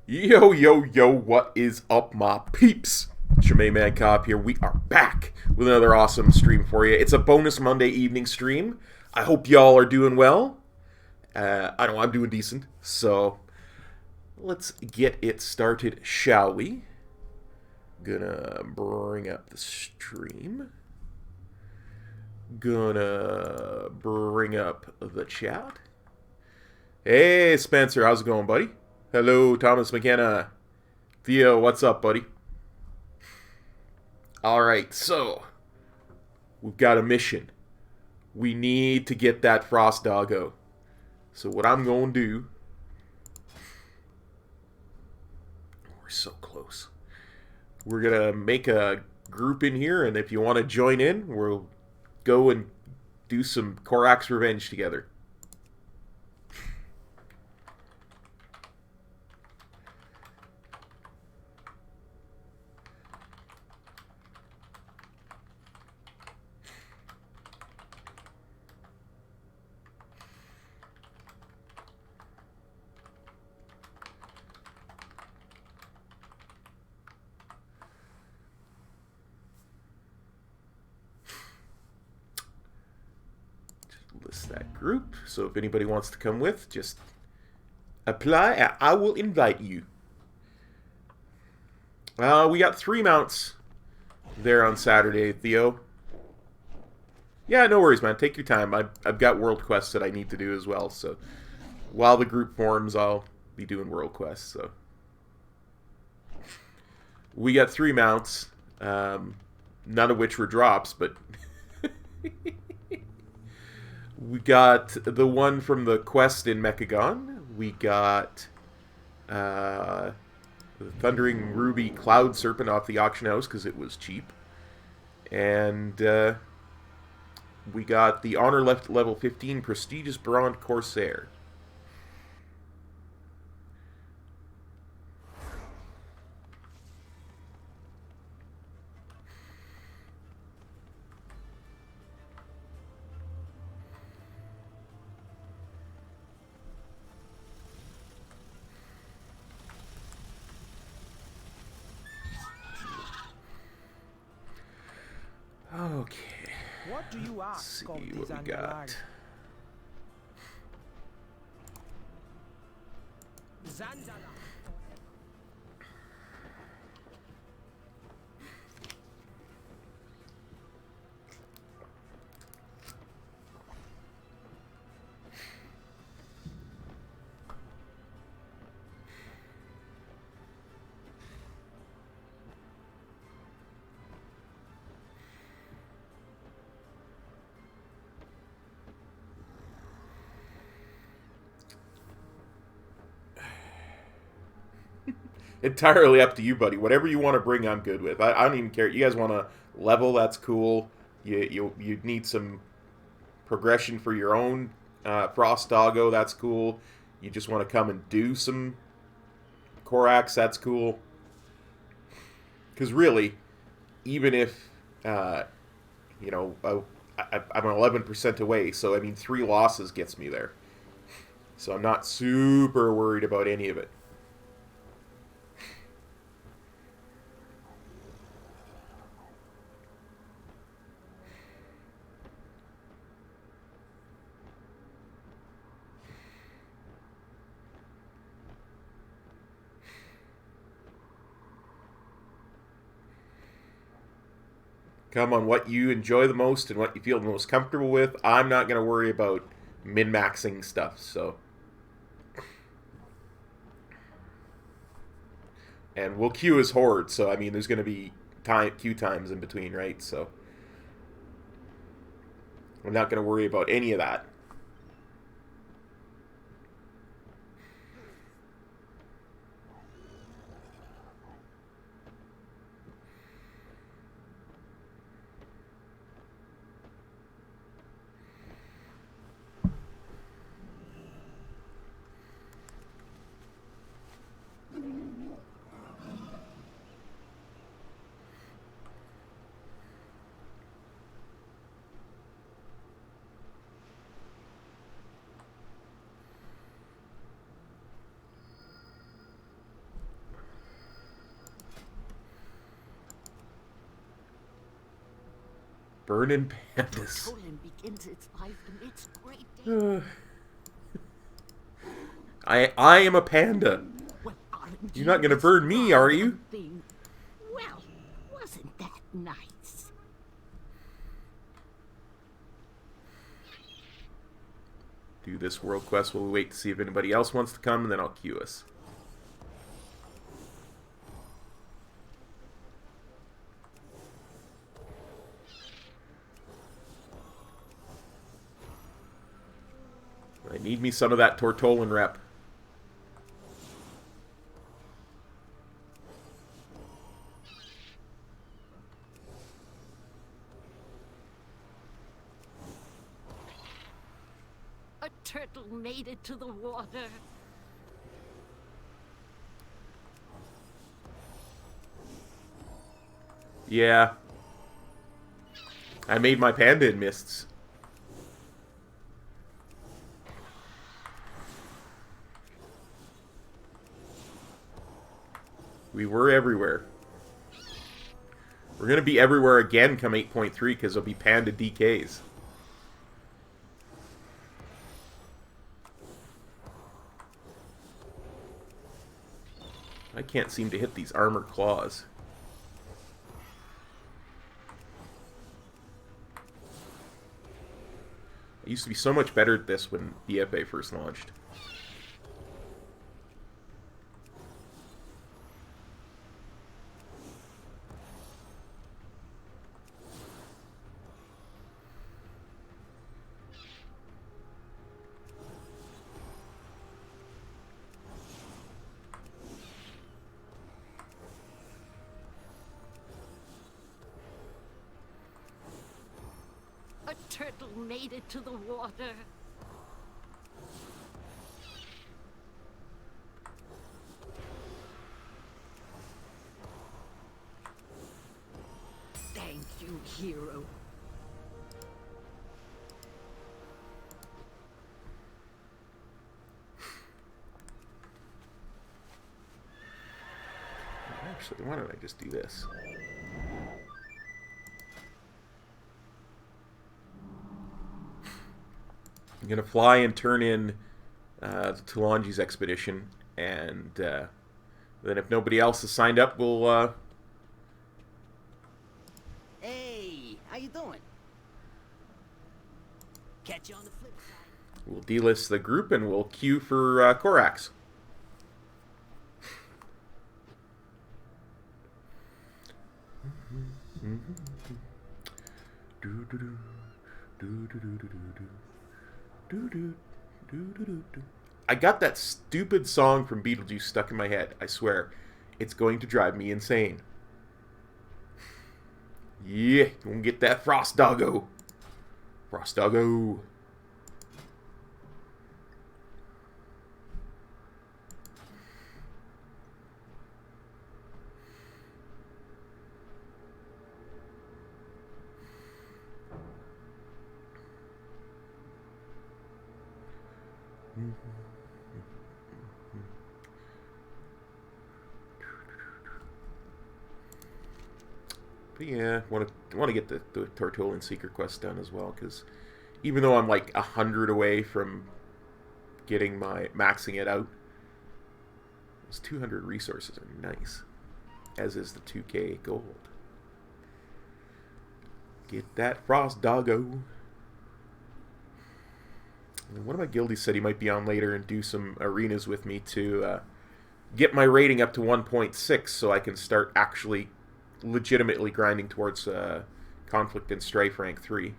Yo, yo, yo, what is up, my peeps? It's your main man, Cop here. We are back with another awesome stream for you. It's a bonus Monday evening stream. I hope y'all are doing well. I know I'm doing decent, so let's get it started, shall we? Gonna bring up the stream. Gonna bring up the chat. Hey, Spencer, how's it going, buddy? Hello, Thomas McKenna. Theo, what's up, buddy? Alright, so we've got a mission. We need to get that Frost Doggo. So what I'm going to do... We're so close. We're going to make a group in here, and if you want to join in, we'll go and do some Korrak's Revenge together. List that group, so if anybody wants to come with, just apply and I will invite you. We got 3 mounts there on Saturday, Theo. Yeah, no worries, man. Take your time. I've got world quests that I need to do as well, so while the group forms, I'll be doing world quests. So we got 3 mounts, none of which were drops, but we got the one from the quest in Mechagon. We got the Thundering Ruby Cloud Serpent off the auction house because it was cheap. And we got the Honor Left level 15 Prestigious Bronze Corsair. Okay. What do you Let's ask see of what this we got. Zanzala. Entirely up to you, buddy. Whatever you want to bring, I'm good with. I don't even care. You guys want to level? That's cool. You need some progression for your own Frost Doggo. That's cool. You just want to come and do some Korraks. That's cool. Because really, even if you know, I'm 11% away, so I mean 3 losses gets me there. So I'm not super worried about any of it. Come on, what you enjoy the most and what you feel the most comfortable with. I'm not going to worry about min-maxing stuff, so. And we'll queue as Horde, so I mean, there's going to be queue times in between, right? So I'm not going to worry about any of that. Burning pandas. Begins its life amidst great danger. I am a panda. Well, You're not gonna burn me, are you? Well, wasn't that nice? Do this world quest while we wait to see if anybody else wants to come, and then I'll queue us. I need me some of that Tortolan rep. A turtle made it to the water. Yeah. I made my panda in mists. We were everywhere. We're going to be everywhere again come 8.3 because there'll be panda DKs. I can't seem to hit these armored claws. I used to be so much better at this when BFA first launched. A turtle made it to the water. Thank you, hero. Actually, why don't I just do this? I'm going to fly and turn in the Tulangi's expedition, and then if nobody else has signed up, we'll... Hey, how you doing? Catch you on the flip side. We'll delist the group, and we'll queue for Korraks. I got that stupid song from Beetlejuice stuck in my head, I swear. It's going to drive me insane. Yeah, gonna get that Frost Doggo. Frost Doggo. But yeah, want to get the Tortolan Secret Quest done as well, because even though I'm like 100 away from getting maxing it out, those 200 resources are nice, as is the 2k gold. Get that Frost Doggo. And one of my guildies said he might be on later and do some arenas with me to get my rating up to 1.6 so I can start actually legitimately grinding towards Conflict and Strife rank 3.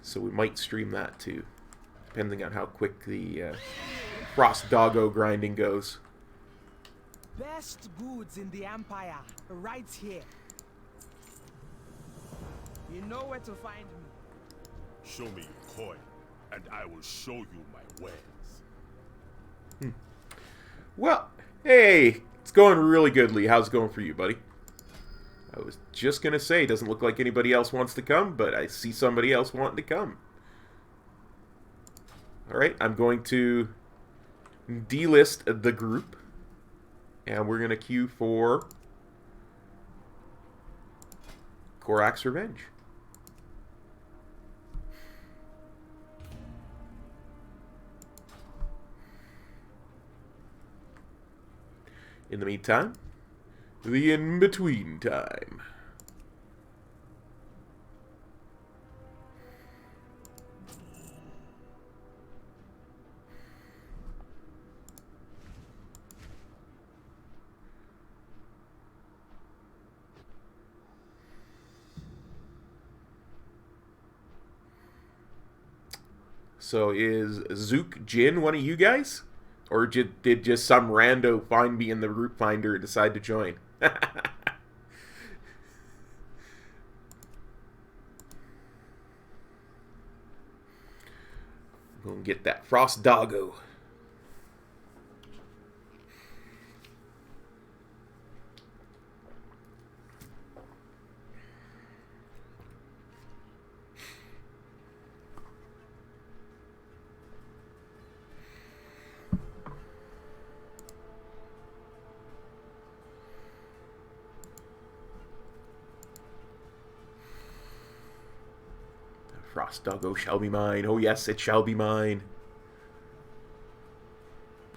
So we might stream that too, depending on how quick the Frost Doggo grinding goes. Best goods in the Empire, right here. You know where to find me. Show me your coin, and I will show you my wares. Well, hey, it's going really good, Lee. How's it going for you, buddy? I was just going to say, doesn't look like anybody else wants to come, but I see somebody else wanting to come. Alright, I'm going to delist the group, and we're going to queue for Korrak's Revenge. In the meantime, the in-between time. So is Zook Jin one of you guys? Or did just some rando find me in the route finder and decide to join? Gonna get that Frost Doggo. Frost Doggo shall be mine. Oh yes, it shall be mine.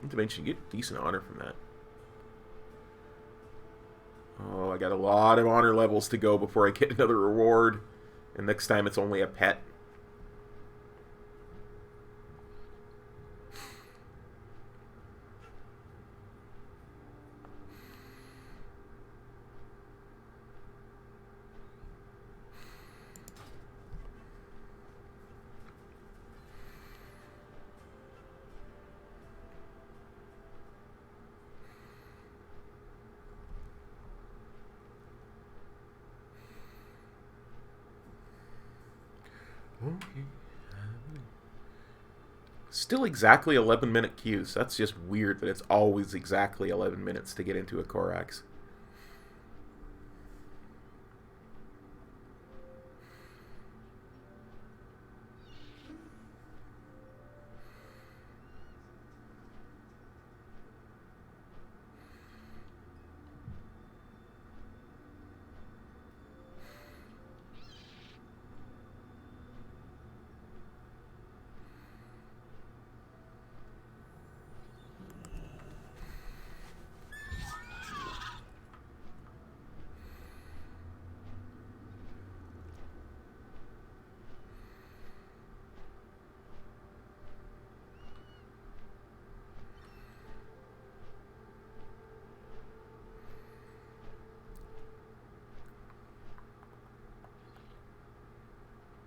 Not to mention, you get decent honor from that. Oh, I got a lot of honor levels to go before I get another reward. And next time it's only a pet. Okay. Still exactly 11-minute queues. That's just weird that it's always exactly 11 minutes to get into a Korrak's.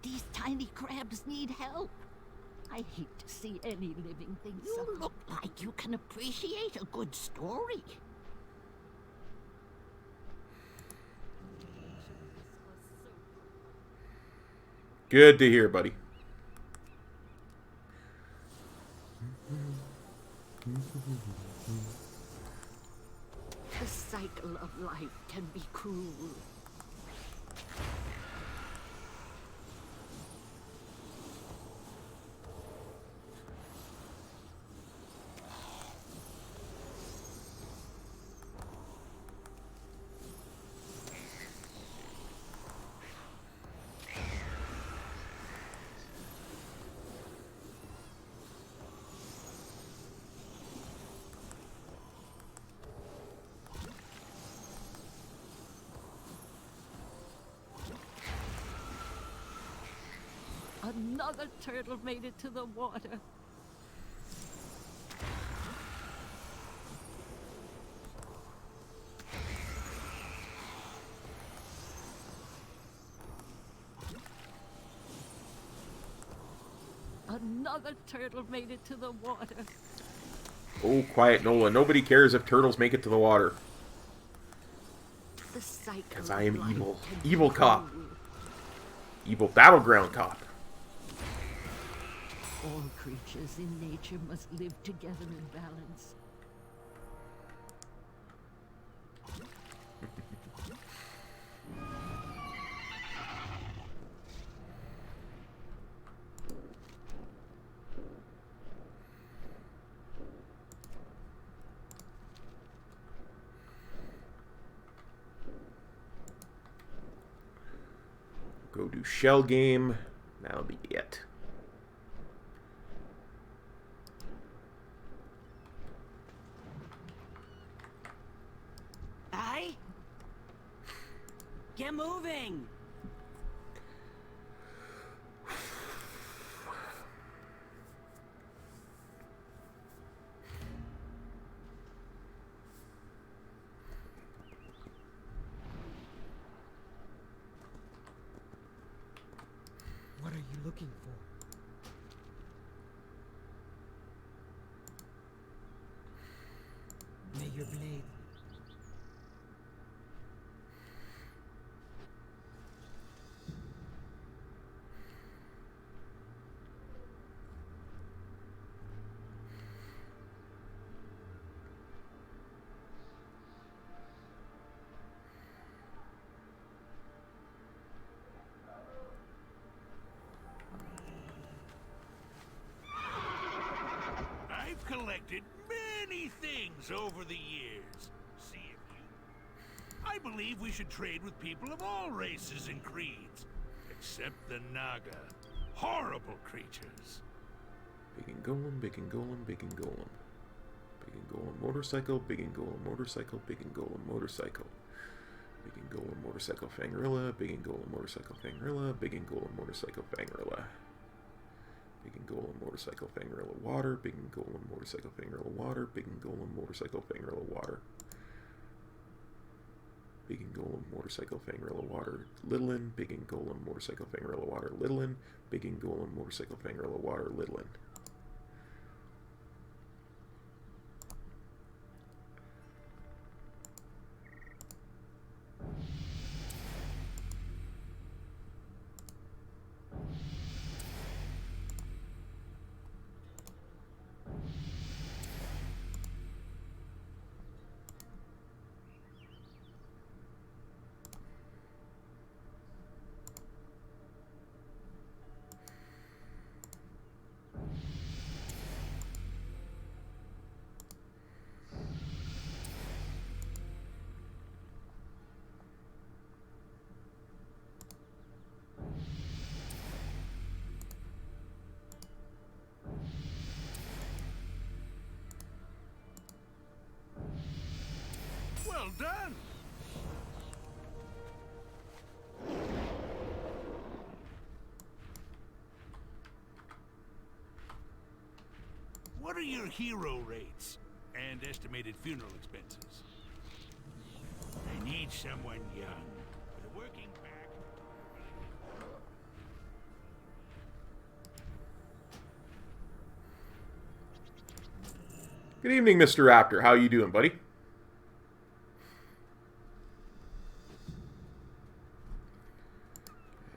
These tiny crabs need help. I hate to see any living thing suffer. You look like you can appreciate a good story. Good to hear, buddy. The cycle of life can be cruel. Another turtle made it to the water. Another turtle made it to the water. Oh, quiet, Nola. Nobody cares if turtles make it to the water. Because I am evil. Evil cop. Evil battleground cop. All creatures in nature must live together in balance. Go do shell game. That'll be it. Aye? Get moving! What are you looking for? May your blade. I've collected many things over the years. See if you... I believe we should trade with people of all races and creeds. Except the Naga. Horrible creatures. Big and golem, big and golem, big and golem. Big and golem motorcycle, big and golem motorcycle, big and golem motorcycle. Big and golem motorcycle fangrilla, big and golem motorcycle fangrilla, big and golem motorcycle fangrilla. Big and golem motorcycle fangrilla water, big and golem motorcycle fangrilla water, big and golem motorcycle fangrilla water. Big and golem motorcycle fangrilla water, Littlin, big and golem motorcycle fangrilla water, Littlin, big and golem motorcycle fangrilla water, Littlin. Well done! What are your hero rates and estimated funeral expenses? I need someone young with a working back. Good evening, Mr. Raptor. How you doing, buddy?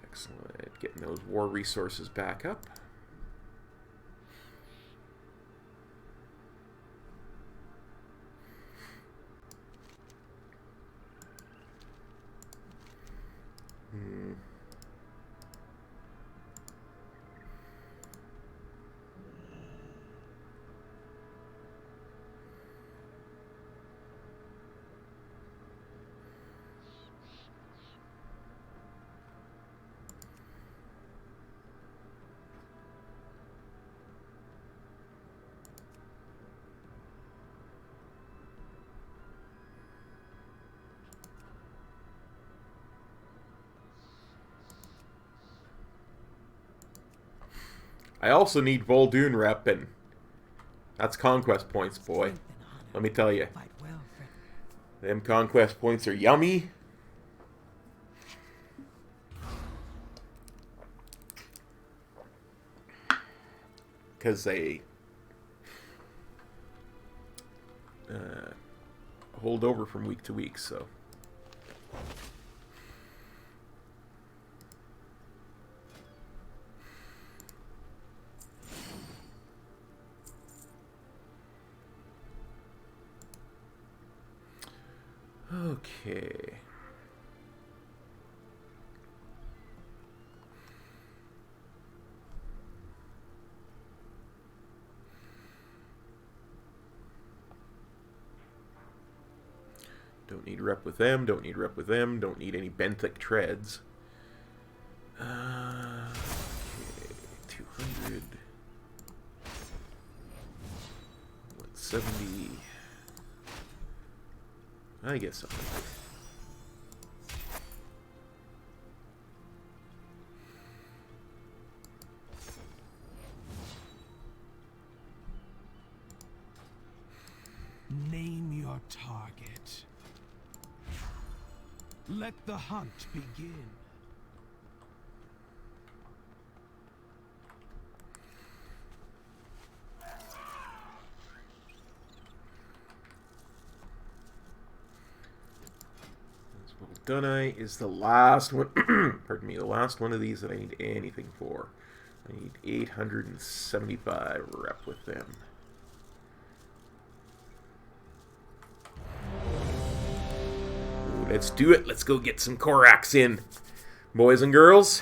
Excellent. Getting those war resources back up. I also need Vol'dun rep, and that's conquest points, boy. Let me tell you. Them conquest points are yummy. Because they hold over from week to week, so... Okay. Don't need rep with them, don't need rep with them, don't need any benthic treads. Okay, 200. 170. I guess so. Name your target. Let the hunt begin. Dunite is the last one. Pardon me, the last one of these that I need anything for. I need 875 rep with them. Ooh, let's do it. Let's go get some Korraks in, boys and girls.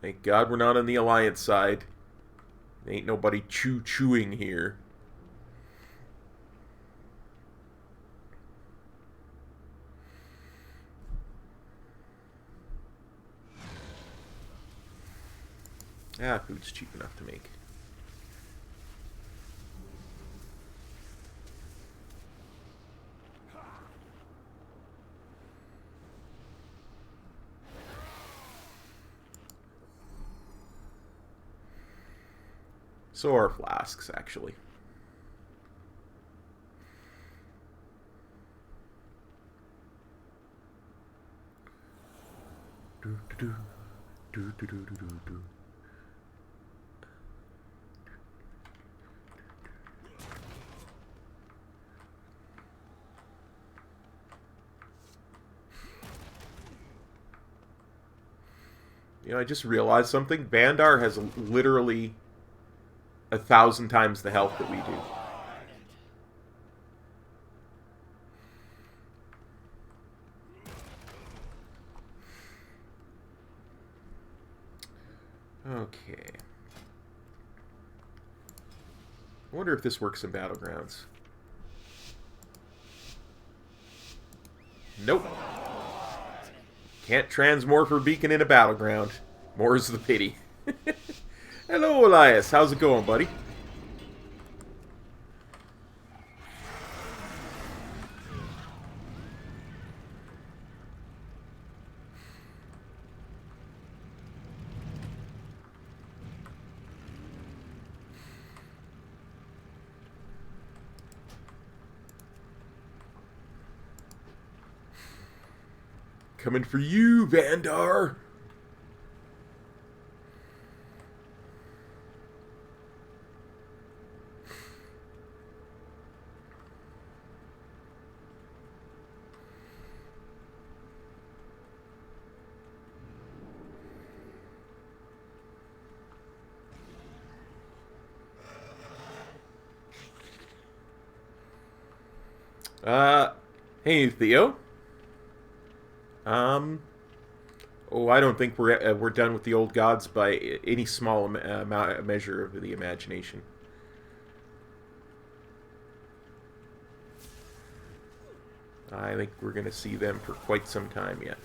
Thank God we're not on the Alliance side. Ain't nobody chewing here. Ah, food's cheap enough to make. So are flasks, actually. You know, I just realized something. Vandar has literally 1,000 times the health that we do. Okay. I wonder if this works in Battlegrounds. Nope. Can't transmorph or beacon in a Battleground. More's the pity. Hello, Elias. How's it going, buddy? Coming for you, Vandar. Hey, Theo. Oh, I don't think we're done with the old gods by any small measure of the imagination. I think we're going to see them for quite some time yet.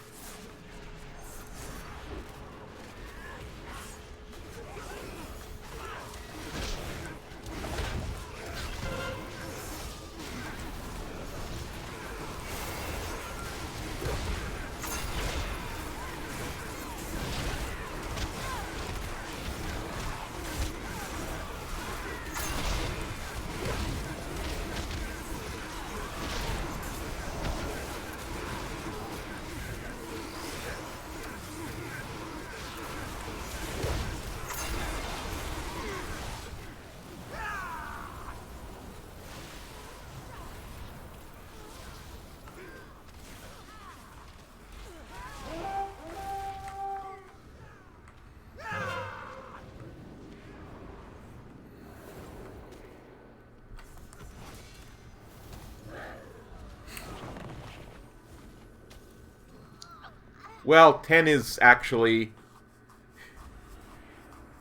Well, 10 is actually... You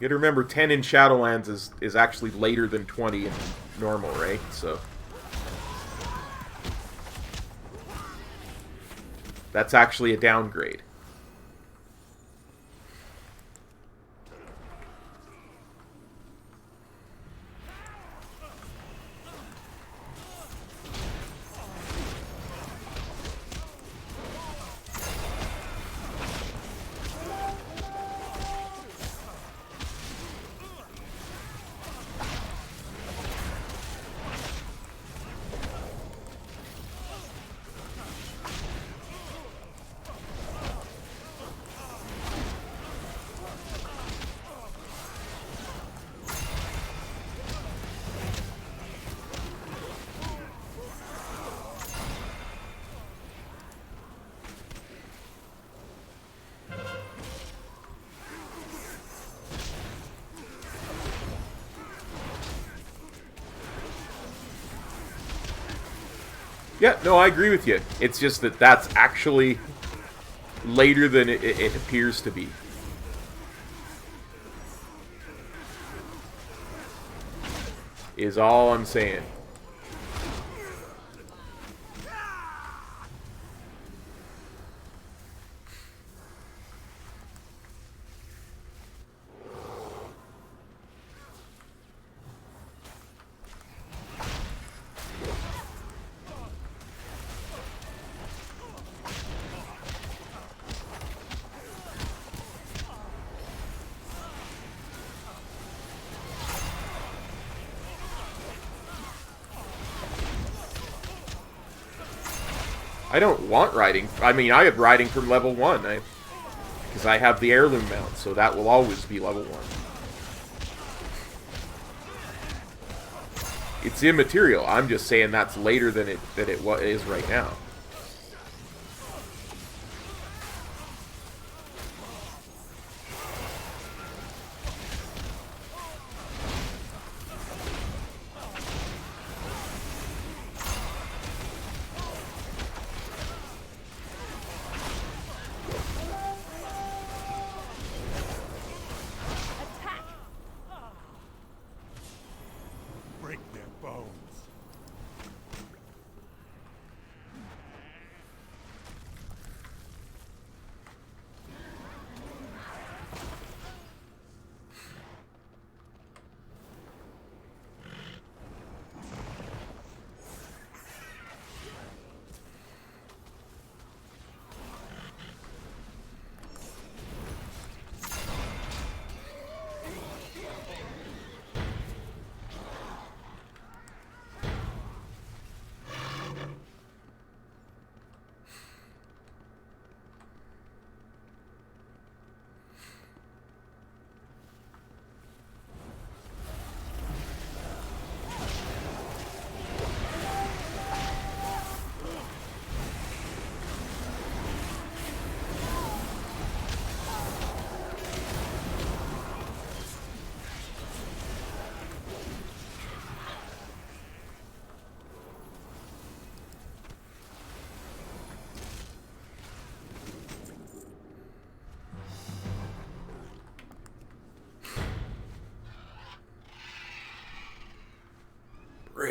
gotta remember, 10 in Shadowlands is actually later than 20 in normal, right? So... That's actually a downgrade. Yeah, no, I agree with you. It's just that that's actually later than it appears to be. Is all I'm saying. I don't want riding. I mean, I have riding from level 1. Because I have the heirloom mount, so that will always be level 1. It's immaterial. I'm just saying that's later than it is right now.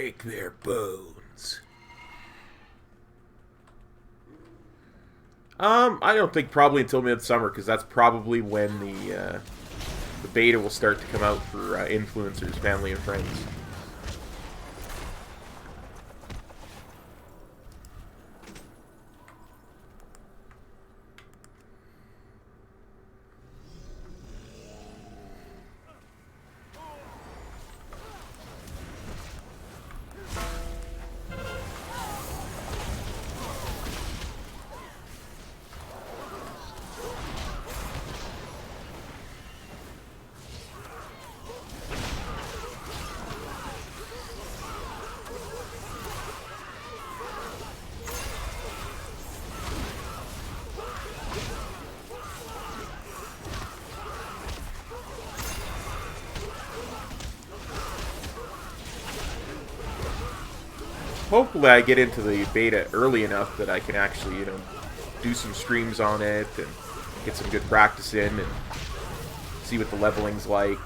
break their bones. I don't think probably until midsummer, because that's probably when the beta will start to come out for influencers, family, and friends. Hopefully I get into the beta early enough that I can actually, you know, do some streams on it and get some good practice in and see what the leveling's like.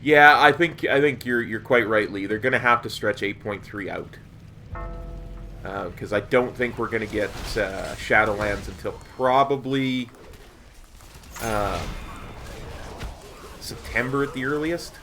Yeah, I think you're quite right, Lee. They're going to have to stretch 8.3 out. Because I don't think we're going to get Shadowlands until probably September at the earliest.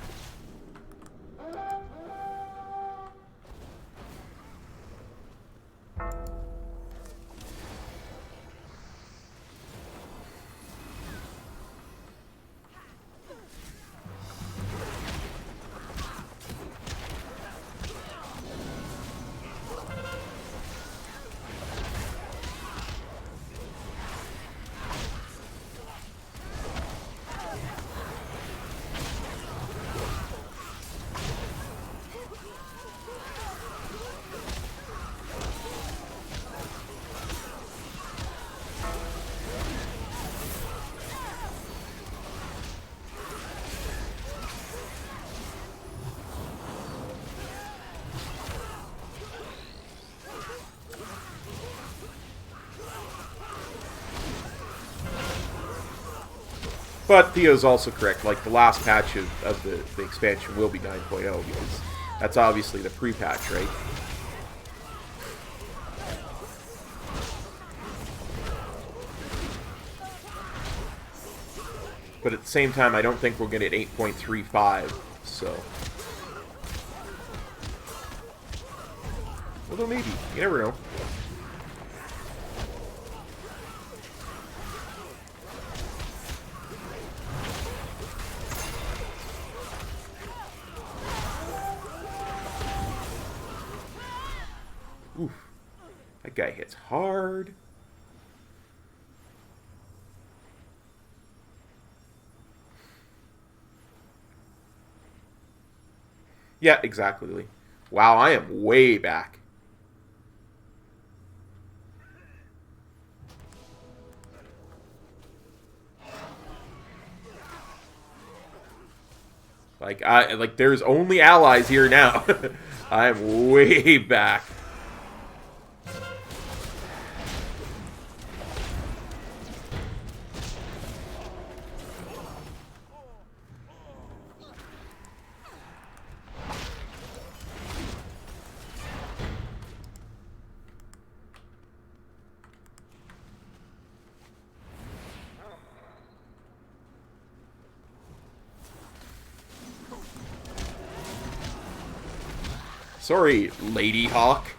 But Theo's also correct. Like, the last patch of the expansion will be 9.0, because that's obviously the pre-patch, right? But at the same time, I don't think we're going to get 8.35, so... Although maybe. You never know. Oof. That guy hits hard. Yeah, exactly, Lee. Wow, I am way back. Like there's only allies here now. I'm way back. Sorry, Lady Hawk.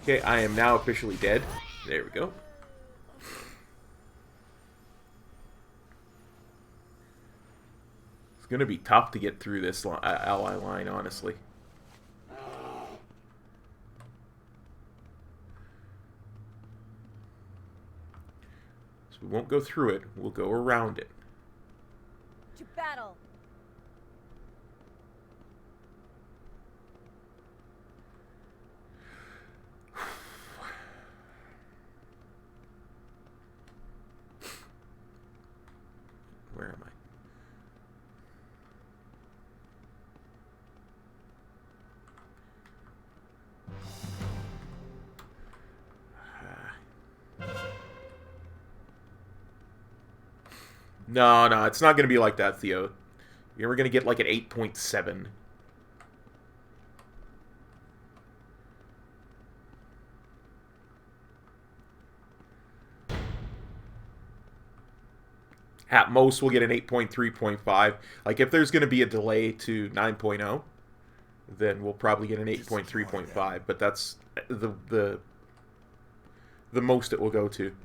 Okay, I am now officially dead. There we go. It's going to be tough to get through this ally line, honestly. So we won't go through it. We'll go around it. To battle. Where am I? No, it's not going to be like that, Theo. You're going to get like an 8.7. At most, we'll get an 8.3.5. Like, if there's going to be a delay to 9.0, then we'll probably get an 8.3.5. But that's the most it will go to.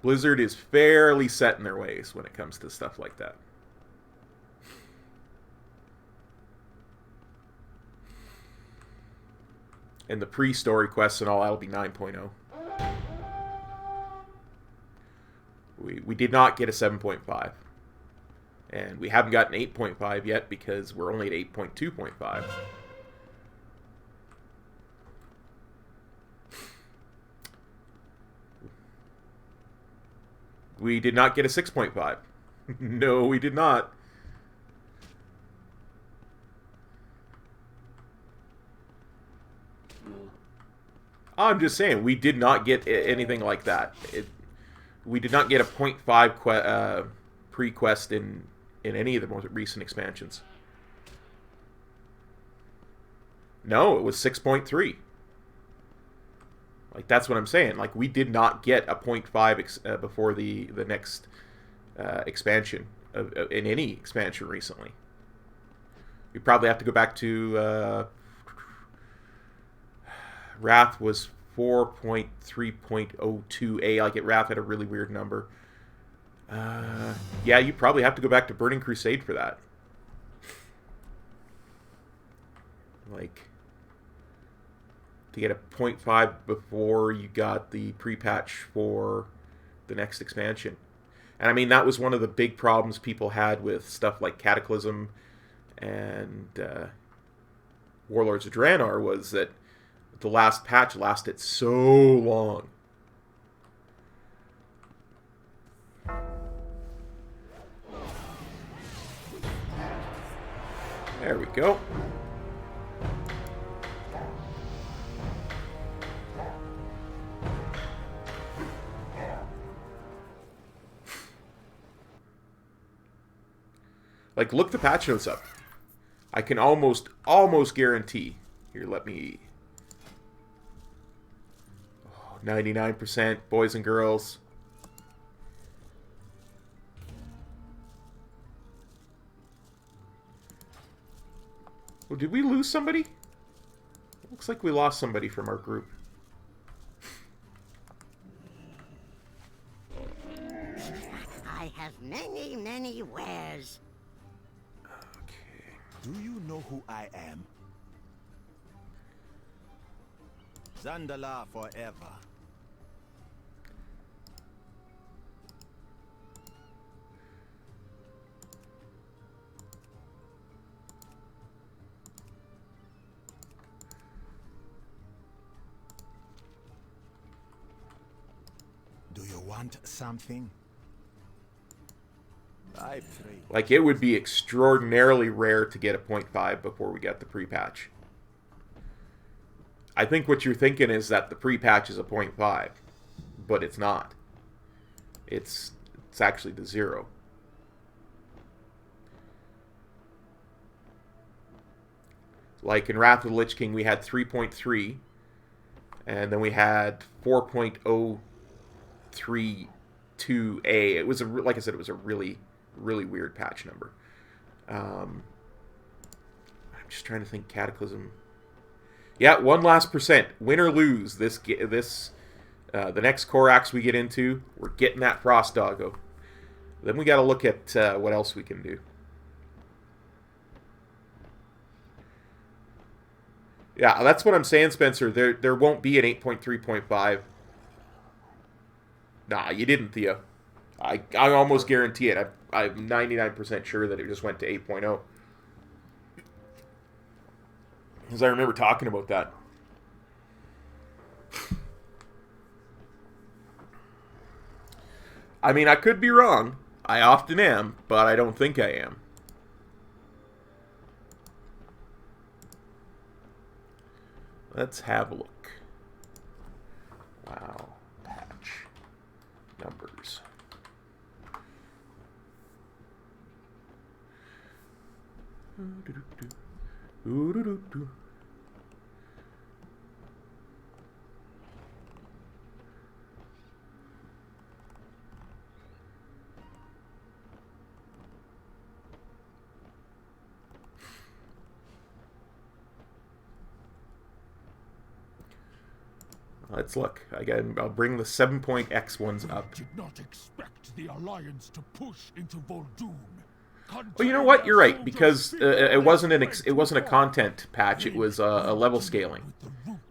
Blizzard is fairly set in their ways when it comes to stuff like that. And the pre-story quests and all, that'll be 9.0. We did not get a 7.5. And we haven't gotten 8.5 yet because we're only at 8.2.5. We did not get a 6.5. No, we did not. I'm just saying, we did not get anything like that. We did not get a 0.5 pre-quest in any of the most recent expansions. No, it was 6.3. Like, that's what I'm saying. Like, we did not get a 0.5 before the next expansion in any expansion recently. We probably have to go back to Wrath was 4.3.02A. Like, Wrath had a really weird number. Yeah, you probably have to go back to Burning Crusade for that. Like, to get a 0.5 before you got the pre-patch for the next expansion. And I mean, that was one of the big problems people had with stuff like Cataclysm and Warlords of Draenor, was that the last patch lasted so long. There we go. Like, look the patch notes up. I can almost guarantee. Here, let me... 99% boys and girls. Oh, did we lose somebody? Looks like we lost somebody from our group. I have many, many wares. Okay. Do you know who I am? Zandala forever. Do you want something? I pray. Like, it would be extraordinarily rare to get a 0.5 before we get the pre-patch. I think what you're thinking is that the pre-patch is a 0.5, but it's not. It's actually the 0. Like in Wrath of the Lich King, we had 3.3, and then we had 4.032A. It was like I said, it was a really, really weird patch number. Just trying to think. Cataclysm. Yeah, one last %. Win or lose. The next Korraks we get into, we're getting that Frost Doggo. Then we got to look at what else we can do. Yeah, that's what I'm saying, Spencer. There won't be an 8.3.5. Nah, you didn't, Theo. I almost guarantee it. I'm 99% sure that it just went to 8.0. Because I remember talking about that. I mean, I could be wrong. I often am, but I don't think I am. Let's have a look. Wow. Patch. Numbers. Let's look. Again, I'll bring the 7.x ones up. I did not expect the Alliance to push into Voldoon. Well, you know what? You're right, because it wasn't a content patch. It was a level scaling.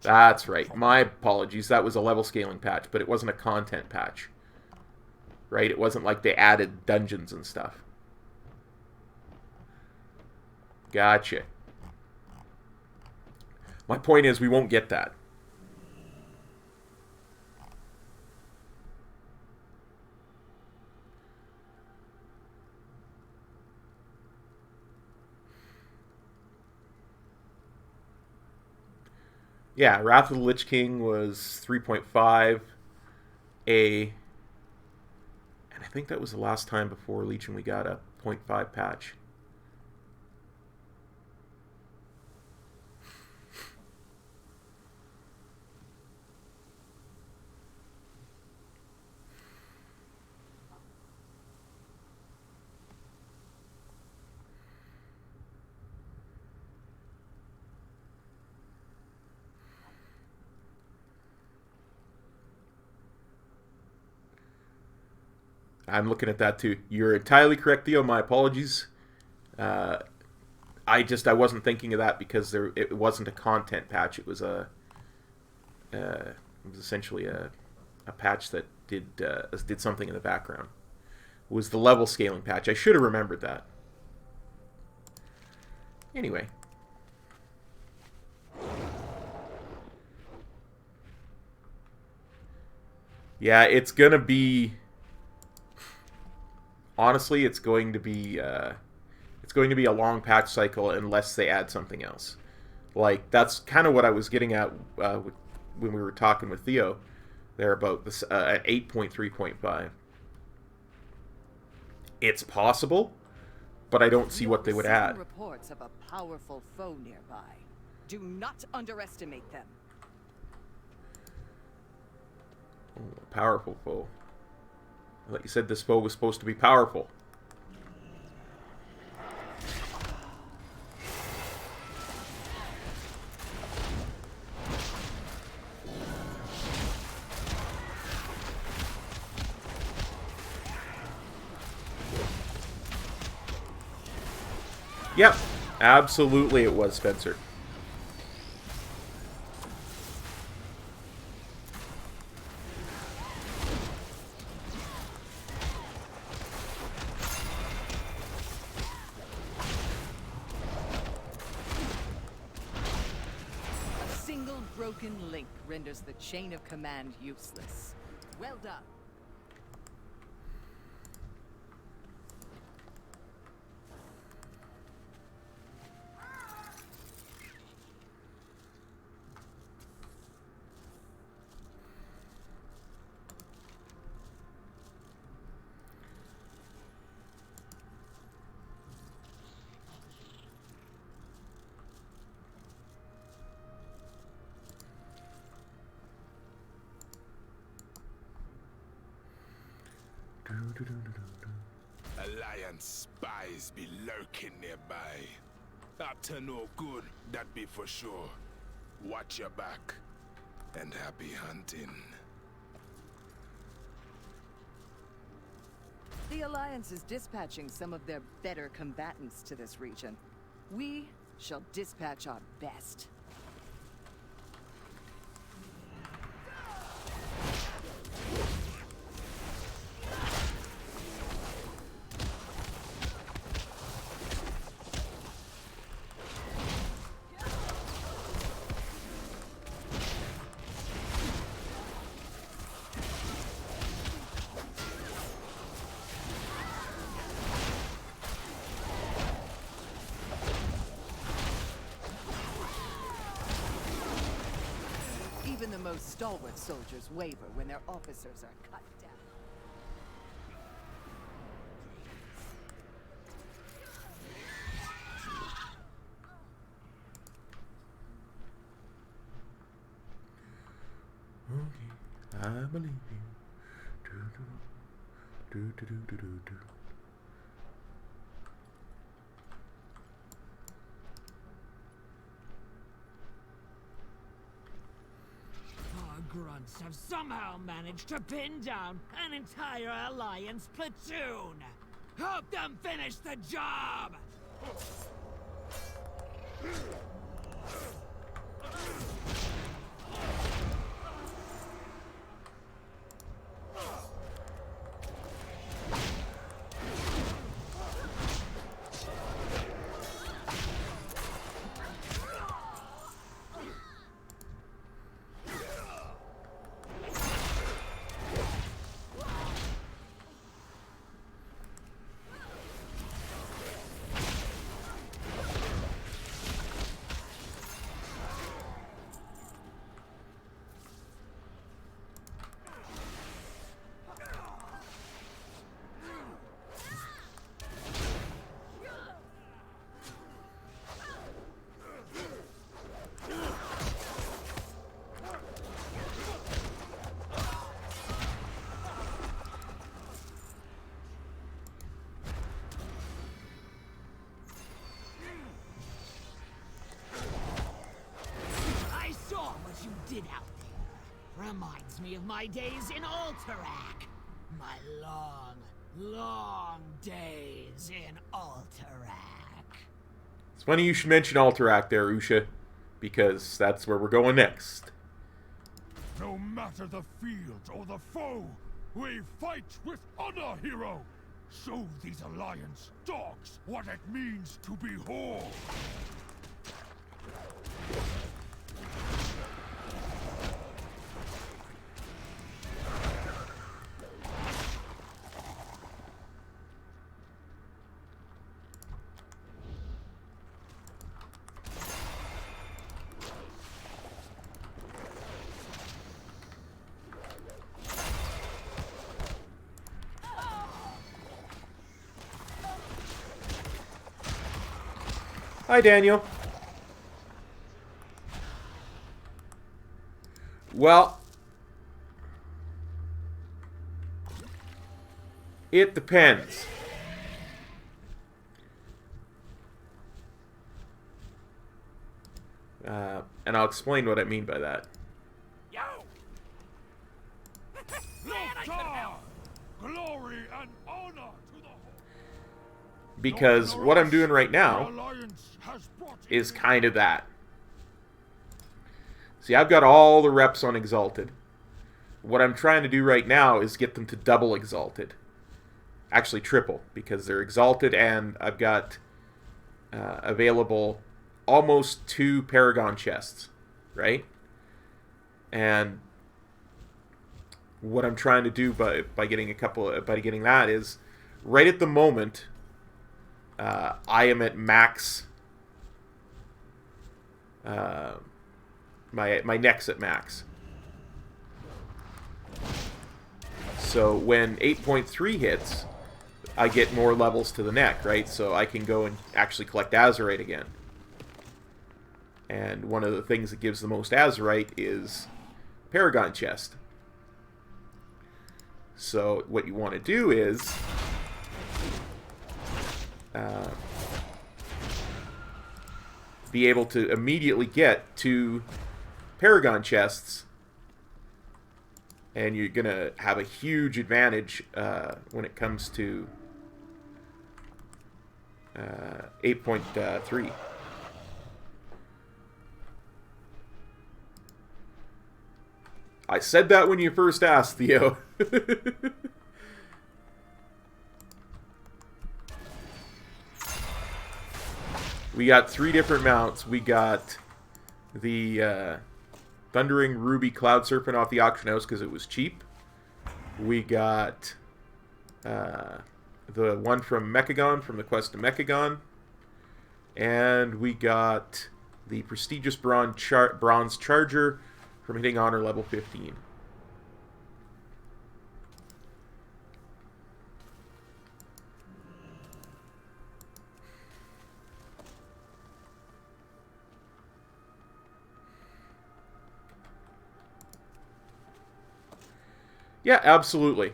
That's right. My apologies. That was a level scaling patch, but it wasn't a content patch. Right? It wasn't like they added dungeons and stuff. Gotcha. My point is, we won't get that. Yeah, Wrath of the Lich King was 3.5 A, and I think that was the last time before Legion we got a 0.5 patch. I'm looking at that too. You're entirely correct, Theo. My apologies. I wasn't thinking of that because it wasn't a content patch. It was essentially a patch that did something in the background. It was the level scaling patch. I should have remembered that. Anyway. Yeah, it's gonna be. Honestly, it's going to be a long patch cycle unless they add something else. Like, that's kind of what I was getting at when we were talking with Theo there about this at 8.3.5. It's possible, but I don't see what they would add. Reports of a powerful foe nearby. Do not underestimate them. Oh, a powerful foe. Like you said, this foe was supposed to be powerful. Yep, absolutely it was, Spencer. Broken link renders the chain of command useless. Well done. Alliance spies be lurking nearby. Up to no good, that be for sure. Watch your back, and happy hunting. The Alliance is dispatching some of their better combatants to this region. We shall dispatch our best. Even the most stalwart soldiers waver when their officers are cut down. Okay, I believe you. Do, do, do, do, do, do, do. Our grunts have somehow managed to pin down an entire Alliance platoon. Help them finish the job! Did out there. Reminds me of my days in Alterac. My long, long days in Alterac. It's funny you should mention Alterac there, Usha, because that's where we're going next. No matter the field or the foe, we fight with honor, hero. Show these Alliance dogs what it means to be whole. Hi, Daniel. Well, it depends. And I'll explain what I mean by that. Yo! Glory and honor to the whole. Because what I'm doing right now is kind of that. See, I've got all the reps on Exalted. What I'm trying to do right now is get them to double Exalted. Actually triple, because they're Exalted and I've got available almost 2 Paragon chests, right? And what I'm trying to do by getting getting that is right at the moment I am at max. My neck's at max. So when 8.3 hits, I get more levels to the neck, right? So I can go and actually collect Azurite again. And one of the things that gives the most Azurite is Paragon Chest. So what you want to do is be able to immediately get to Paragon chests. And you're going to have a huge advantage when it comes to 8.3. I said that when you first asked, Theo. We got 3 different mounts. We got the Thundering Ruby Cloud Serpent off the auction house because it was cheap. We got the one from Mechagon, from the Quest of Mechagon. And we got the prestigious Bronze Charger from hitting Honor level 15. Yeah, absolutely.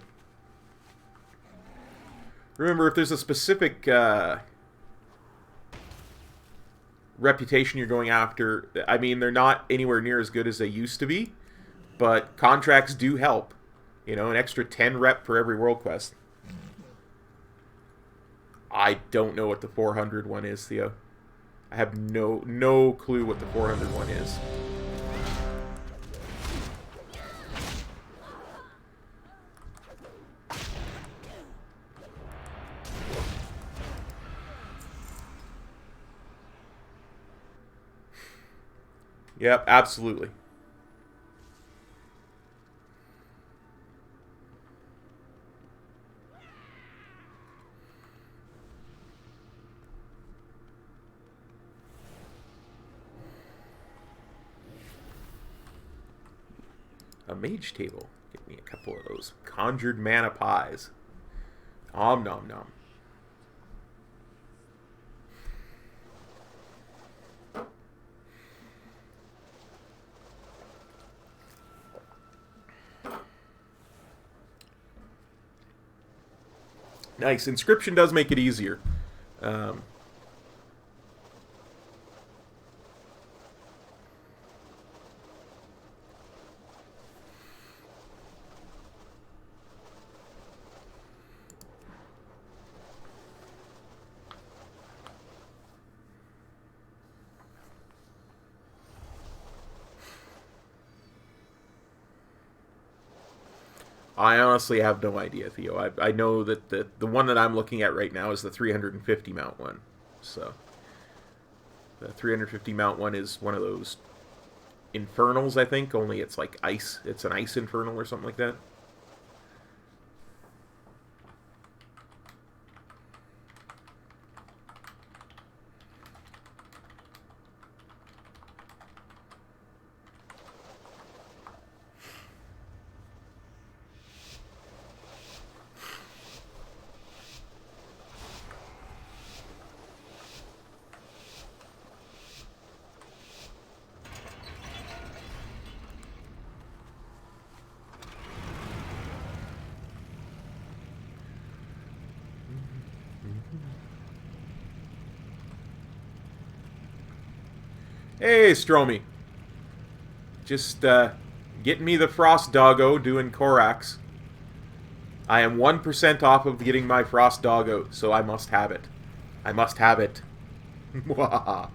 Remember, if there's a specific reputation you're going after, I mean, they're not anywhere near as good as they used to be, but contracts do help. You know, an extra 10 rep for every world quest. I don't know what the 400 one is, Theo. I have no clue what the 400 one is. Yep, absolutely. A mage table. Get me a couple of those conjured mana pies. Om nom nom. Nice. Inscription does make it easier. I honestly have no idea, Theo. I know that the one that I'm looking at right now is the 350 mount one. So the 350 mount one is one of those infernals, I think, only it's like ice. It's an ice infernal or something like that. Hey, Stromy. Just getting me the Frost Doggo doing Korraks. I am 1% off of getting my Frost Doggo, so I must have it. I must have it. Mwahaha.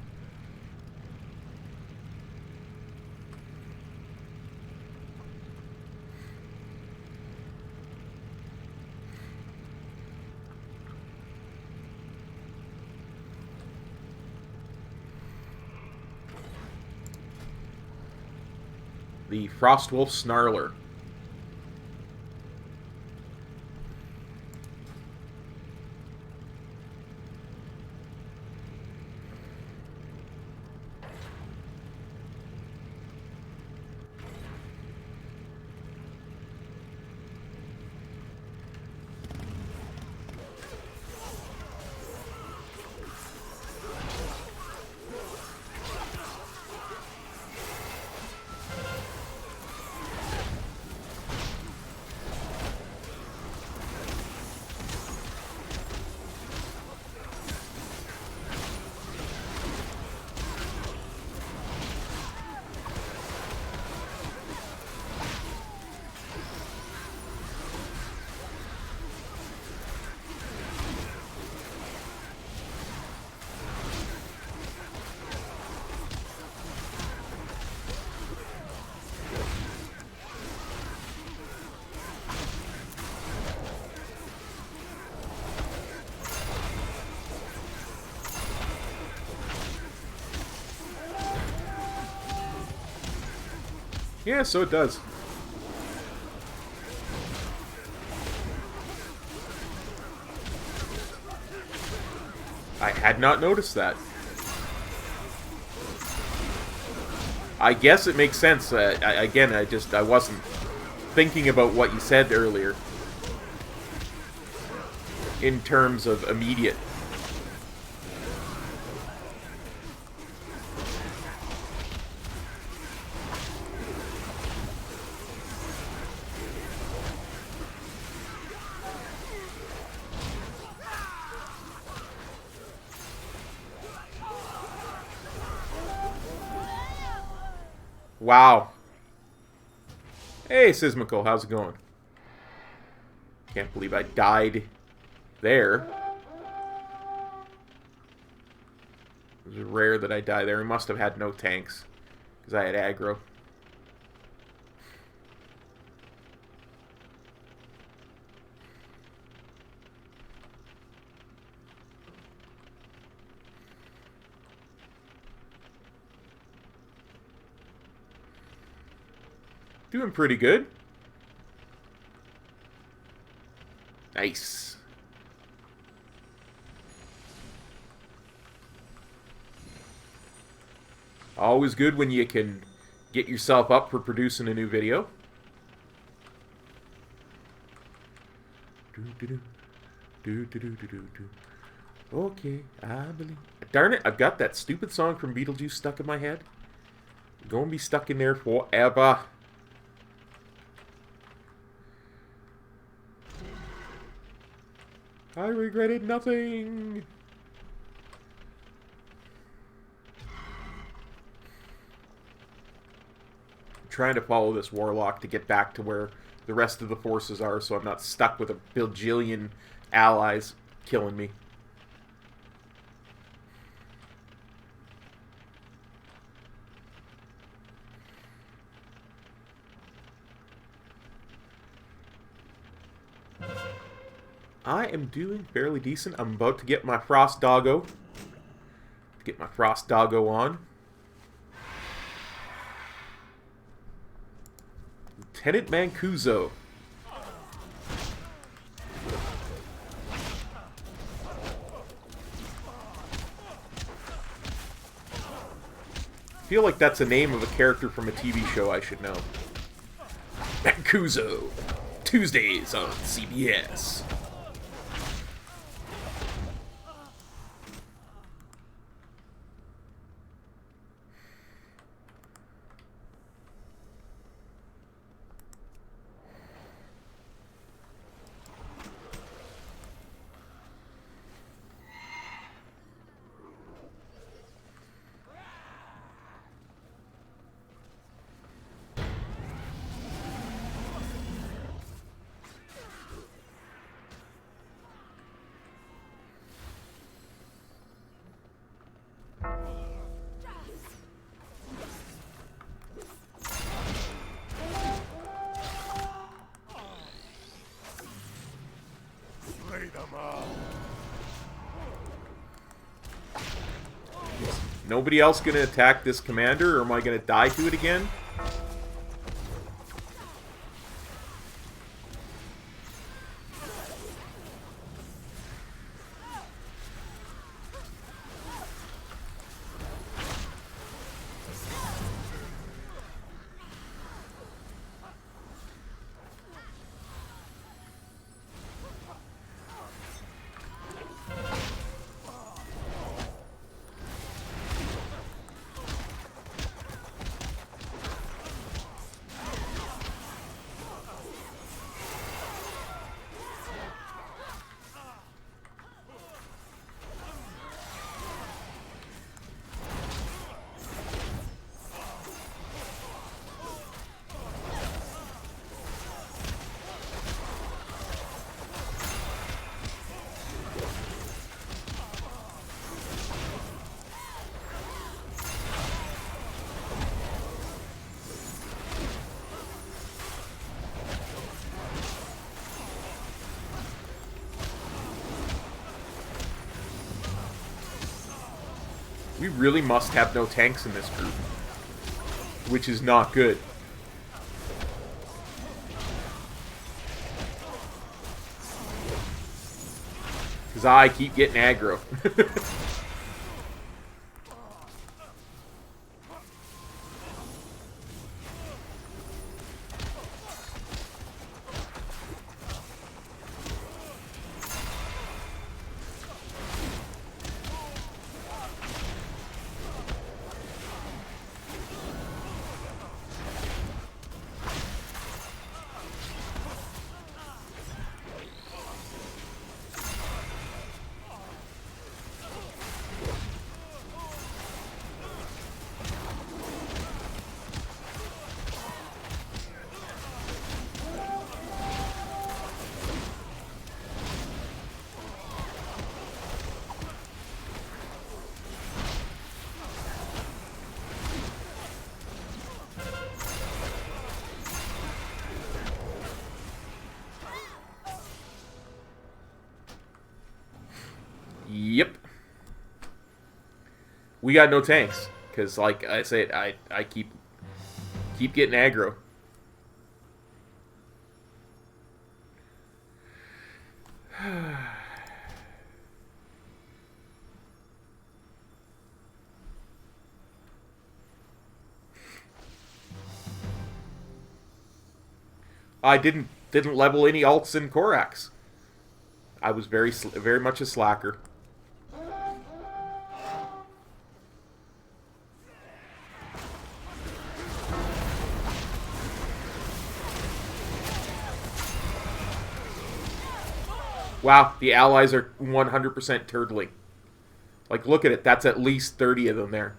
The Frostwolf Snarler. Yeah, so it does. I had not noticed that. I guess it makes sense. Again, I wasn't thinking about what you said earlier in terms of immediate. Wow. Hey, Sismical, how's it going? Can't believe I died there. It was rare that I die there. He must have had no tanks, because I had aggro. Doing pretty good. Nice. Always good when you can get yourself up for producing a new video. Okay, I believe. Darn it, I've got that stupid song from Beetlejuice stuck in my head. Gonna be stuck in there forever. I regretted nothing. I'm trying to follow this warlock to get back to where the rest of the forces are, so I'm not stuck with a bajillion allies killing me. I am doing fairly decent. I'm about to get my Frost Doggo. Get my Frost Doggo on. Lieutenant Mancuso. I feel like that's the name of a character from a TV show I should know. Mancuso. Tuesdays on CBS. Nobody else gonna attack this commander, or am I gonna die to it again? We really must have no tanks in this group, which is not good. Because I keep getting aggro. Yep. We got no tanks. Because, like I said, I keep getting aggro. I didn't level any alts in Korraks. I was very much a slacker. Wow, the allies are 100% turtling. Like, look at it. That's at least 30 of them there.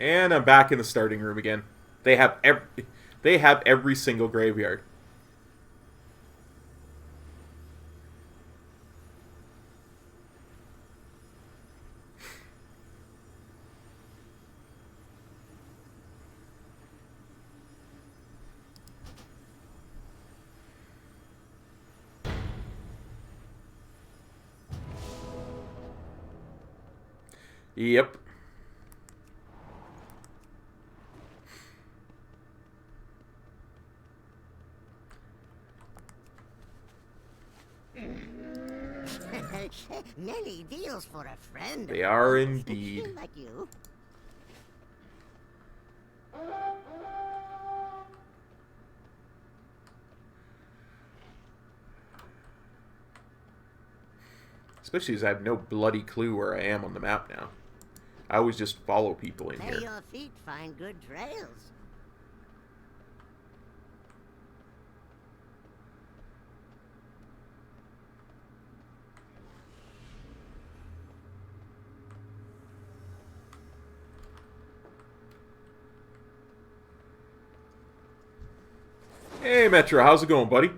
And I'm back in the starting room again. They have every single graveyard. Yep. Many deals for a friend. They are indeed. Like you. Especially as I have no bloody clue where I am on the map now. I always just follow people in May here. your feet find good trails. Hey, Metro, how's it going, buddy?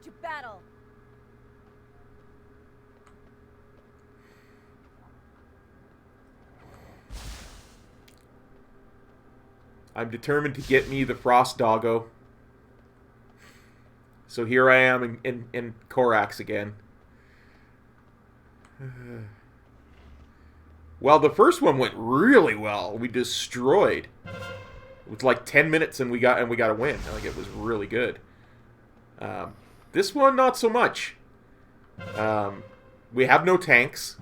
To battle. I'm determined to get me the Frost Doggo. So here I am in Korraks again. Well, the first one went really well. We destroyed. It was like 10 minutes and we got a win. Like, it was really good. This one, not so much. We have no tanks,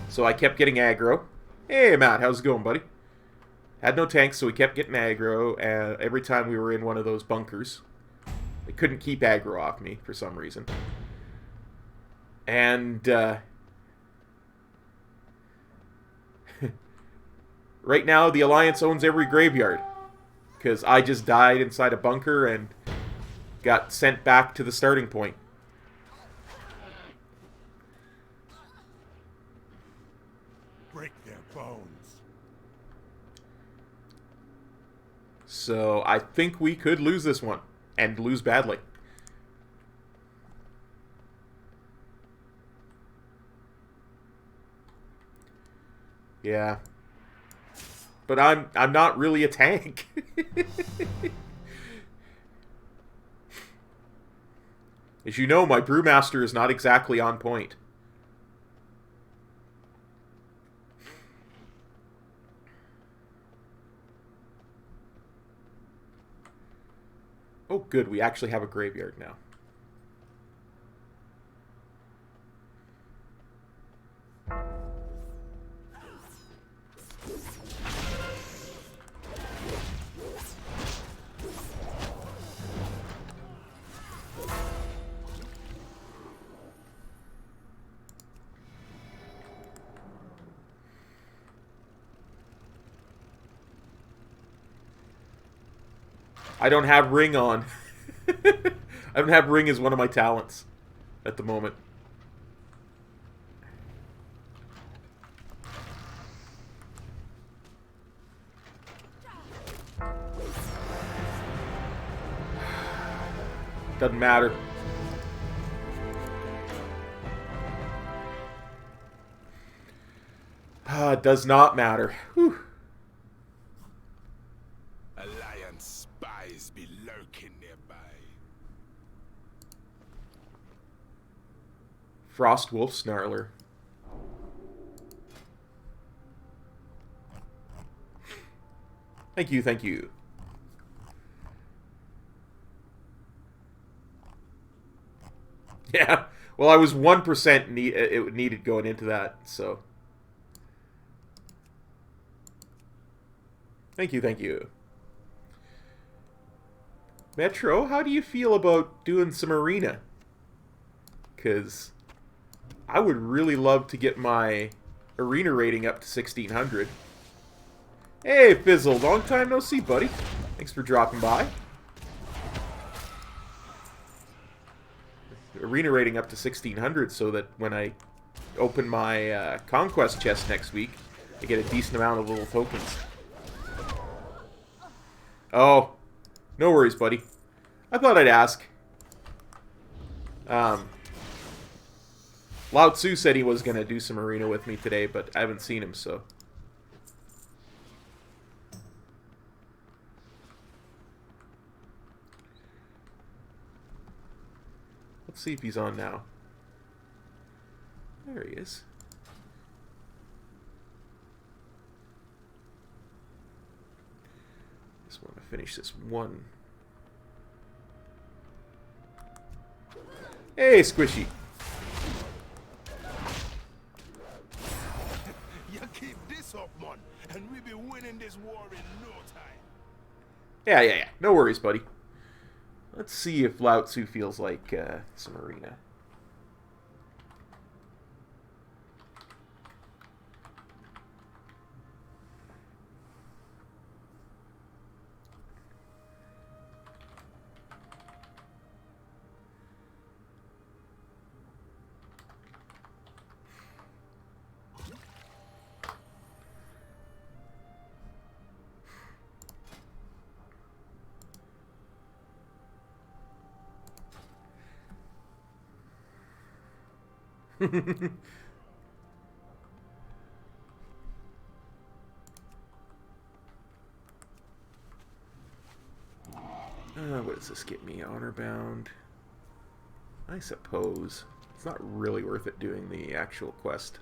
so I kept getting aggro. Hey, Matt, how's it going, buddy? Had no tanks, so we kept getting aggro, and every time we were in one of those bunkers. They couldn't keep aggro off me for some reason. And, right now the Alliance owns every graveyard. Because I just died inside a bunker and got sent back to the starting point. Break their bones. So I think we could lose this one. And lose badly. Yeah. But I'm not really a tank. As you know, my Brewmaster is not exactly on point. Oh, good. We actually have a graveyard now. I don't have Ring on. I don't have Ring as one of my talents at the moment. Doesn't matter. It does not matter. Whew. Alliance spies be lurking nearby. Frost Wolf Snarler. Thank you, thank you. Yeah, well, I was 1% it needed going into that, so. Thank you, thank you. Metro, how do you feel about doing some arena? Because I would really love to get my arena rating up to 1600. Hey, Fizzle, long time no see, buddy. Thanks for dropping by. Arena rating up to 1600 so that when I open my Conquest chest next week, I get a decent amount of little tokens. Oh, no worries, buddy. I thought I'd ask. Lao Tzu said he was going to do some arena with me today, but I haven't seen him, so. Let's see if he's on now. There he is. Just want to finish this one. Hey, Squishy. You keep this up, man, and we'll be winning this war in no time. Yeah. No worries, buddy. Let's see if Lao Tzu feels like some arena. What does this get me? Honor bound. I suppose. It's not really worth it doing the actual quest.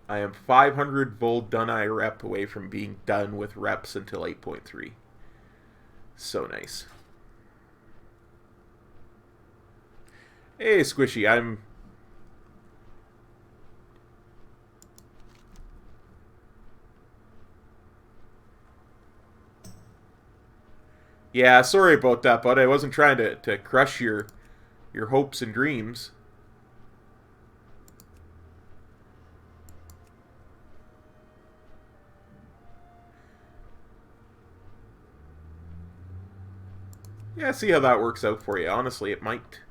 I am 500 Vol Dunai rep away from being done with reps until 8.3. So nice. Hey, Squishy, I'm... Yeah, sorry about that, bud. I wasn't trying to crush your hopes and dreams. Yeah, see how that works out for you. Honestly, it might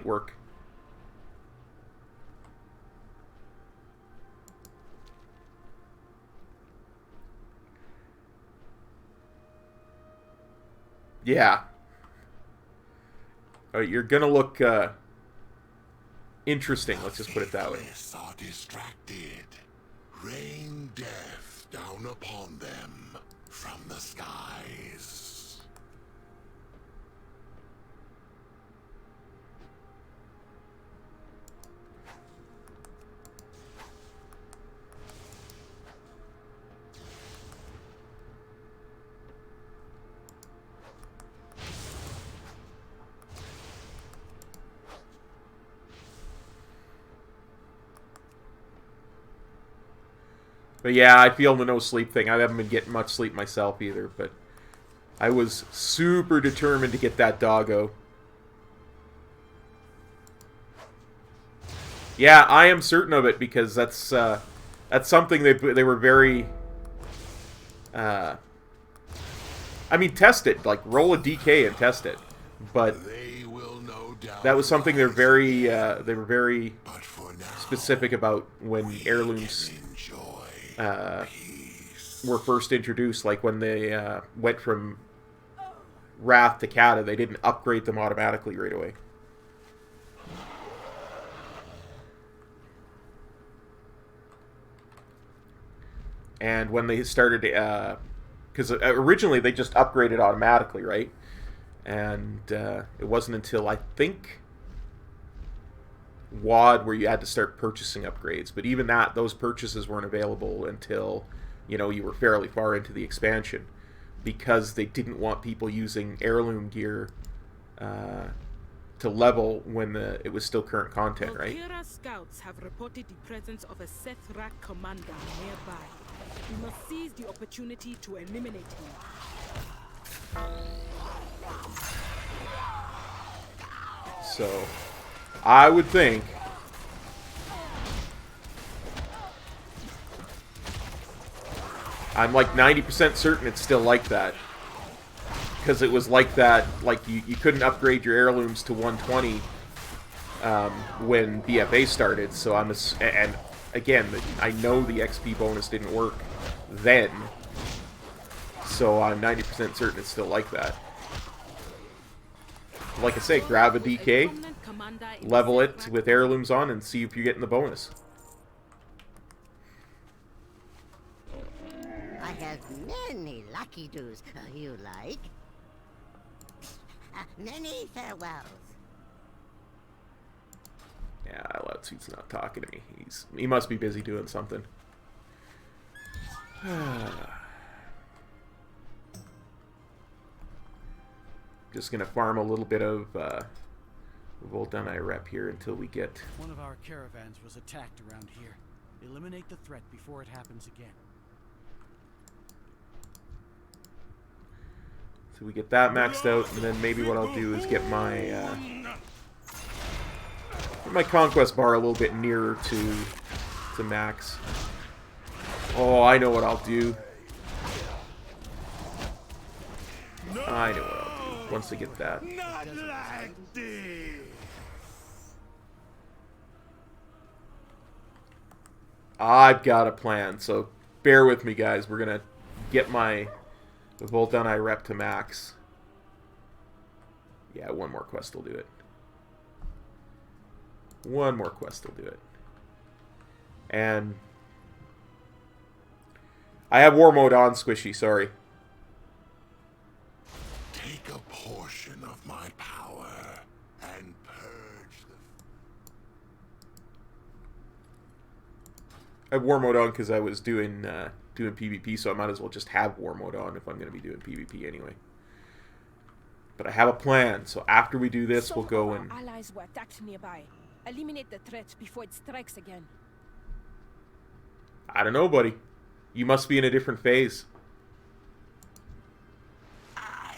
work. Yeah. You're gonna look interesting. Let's just put it that way. Are distracted. Rain death down upon them from the skies. But yeah, I feel the no sleep thing. I haven't been getting much sleep myself either, but I was super determined to get that doggo. Yeah, I am certain of it because that's something they were very. I mean, test it. Like, roll a DK and test it. But that was something they were very specific about when heirlooms were first introduced. Like when they went from Wrath to Kata, they didn't upgrade them automatically right away. And when they started, because originally they just upgraded automatically, right? And it wasn't until, I think, WoD where you had to start purchasing upgrades. But even that, those purchases weren't available until, you know, you were fairly far into the expansion, because they didn't want people using heirloom gear to level when it was still current content, right? Valkyria scouts have reported the presence of a Sethrak commander nearby. We must seize the opportunity to eliminate him. So, I would think I'm like 90% certain it's still like that. Because it was like that, like you couldn't upgrade your heirlooms to 120 when BFA started. So and again, I know the XP bonus didn't work then. So I'm 90% certain it's still like that. Like I say, grab a DK, level it with heirlooms on, and see if you're getting the bonus. I have many lucky doos you like. Many farewells. Yeah, Lao-Tzu's not talking to me. He must be busy doing something. Just gonna farm a little bit of Voltani rep here until we get. One of our caravans was attacked around here. Eliminate the threat before it happens again. So we get that maxed out, and then maybe what I'll do is get my conquest bar a little bit nearer to max. Oh, I know what I'll do. I know what I'll do once I get that. Not like this. I've got a plan, so bear with me, guys. We're gonna get my Voltani rep to max. Yeah, one more quest will do it. One more quest will do it. And I have war mode on, Squishy, sorry. Take a portion of my power and purge the... I have war mode on because I was doing PvP, so I might as well just have war mode on if I'm going to be doing PvP anyway. But I have a plan, so after we do this, we'll go and... Allies were attacked nearby. Eliminate the threat before it strikes again. I don't know, buddy. You must be in a different phase. I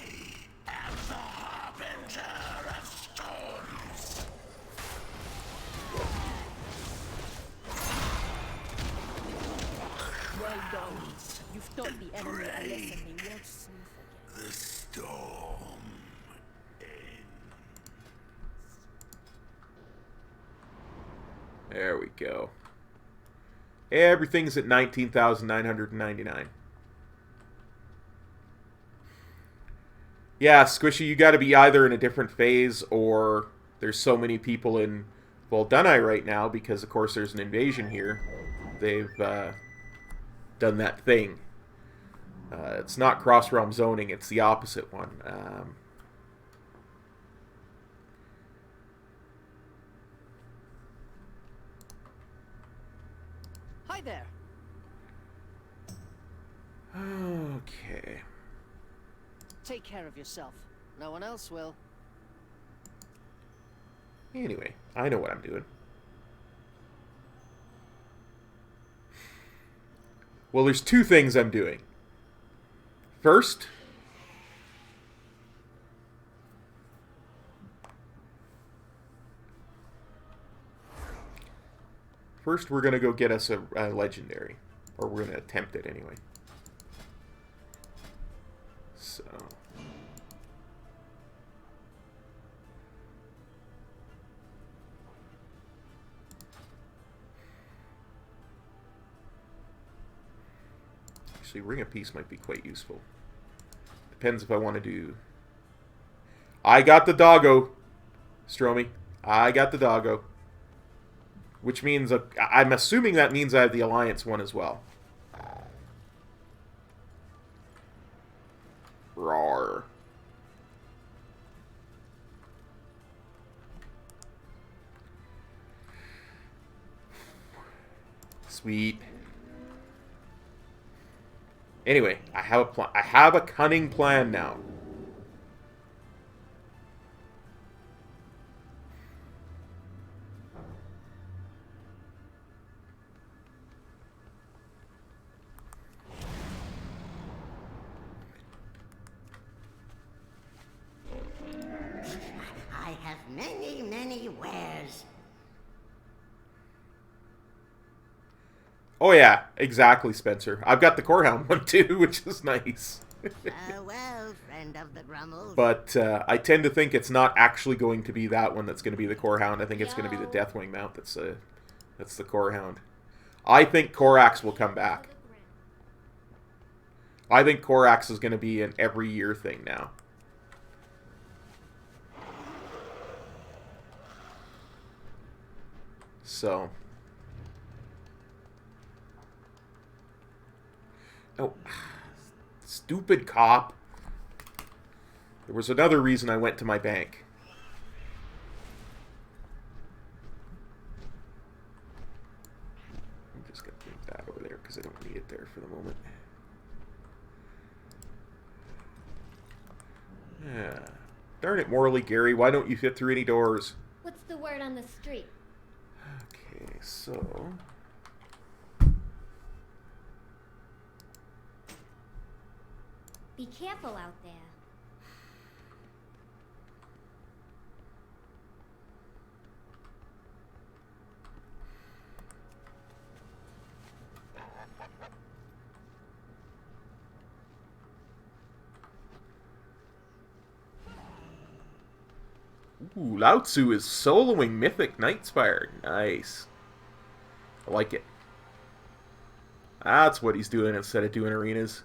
You've taught the enemy a lesson they won't soon forget. The storm. There we go. Everything's at 19,999. Yeah, Squishy, you got to be either in a different phase or there's so many people in Voldunai right now because, of course, there's an invasion here. They've done that thing. It's not cross-realm zoning. It's the opposite one. Hi there. Okay. Take care of yourself. No one else will. Anyway, I know what I'm doing. Well, there's two things I'm doing. First, we're going to go get us a legendary. Or we're going to attempt it anyway. So... Actually, Ring of Peace might be quite useful. Depends if I want to do... I got the doggo, Stromy. I got the doggo. Which means... I'm assuming that means I have the Alliance one as well. Roar. Sweet. Anyway, I have a plan. I have a cunning plan now. I have many, many wares. Oh yeah, exactly, Spencer. I've got the Corehound one too, which is nice. Well, friend of the Grummels. But I tend to think it's not actually going to be that one that's going to be the Corehound. I think it's going to be the Deathwing mount that's the Corehound. I think Korrax will come back. I think Korrax is going to be an every year thing now. So... Oh, stupid cop. There was another reason I went to my bank. I'm just going to move that over there because I don't need it there for the moment. Yeah. Darn it, Morley Gary, why don't you fit through any doors? What's the word on the street? Okay, so... Be careful out there. Ooh, Lao Tzu is soloing Mythic Nightspire. Nice. I like it. That's what he's doing instead of doing arenas.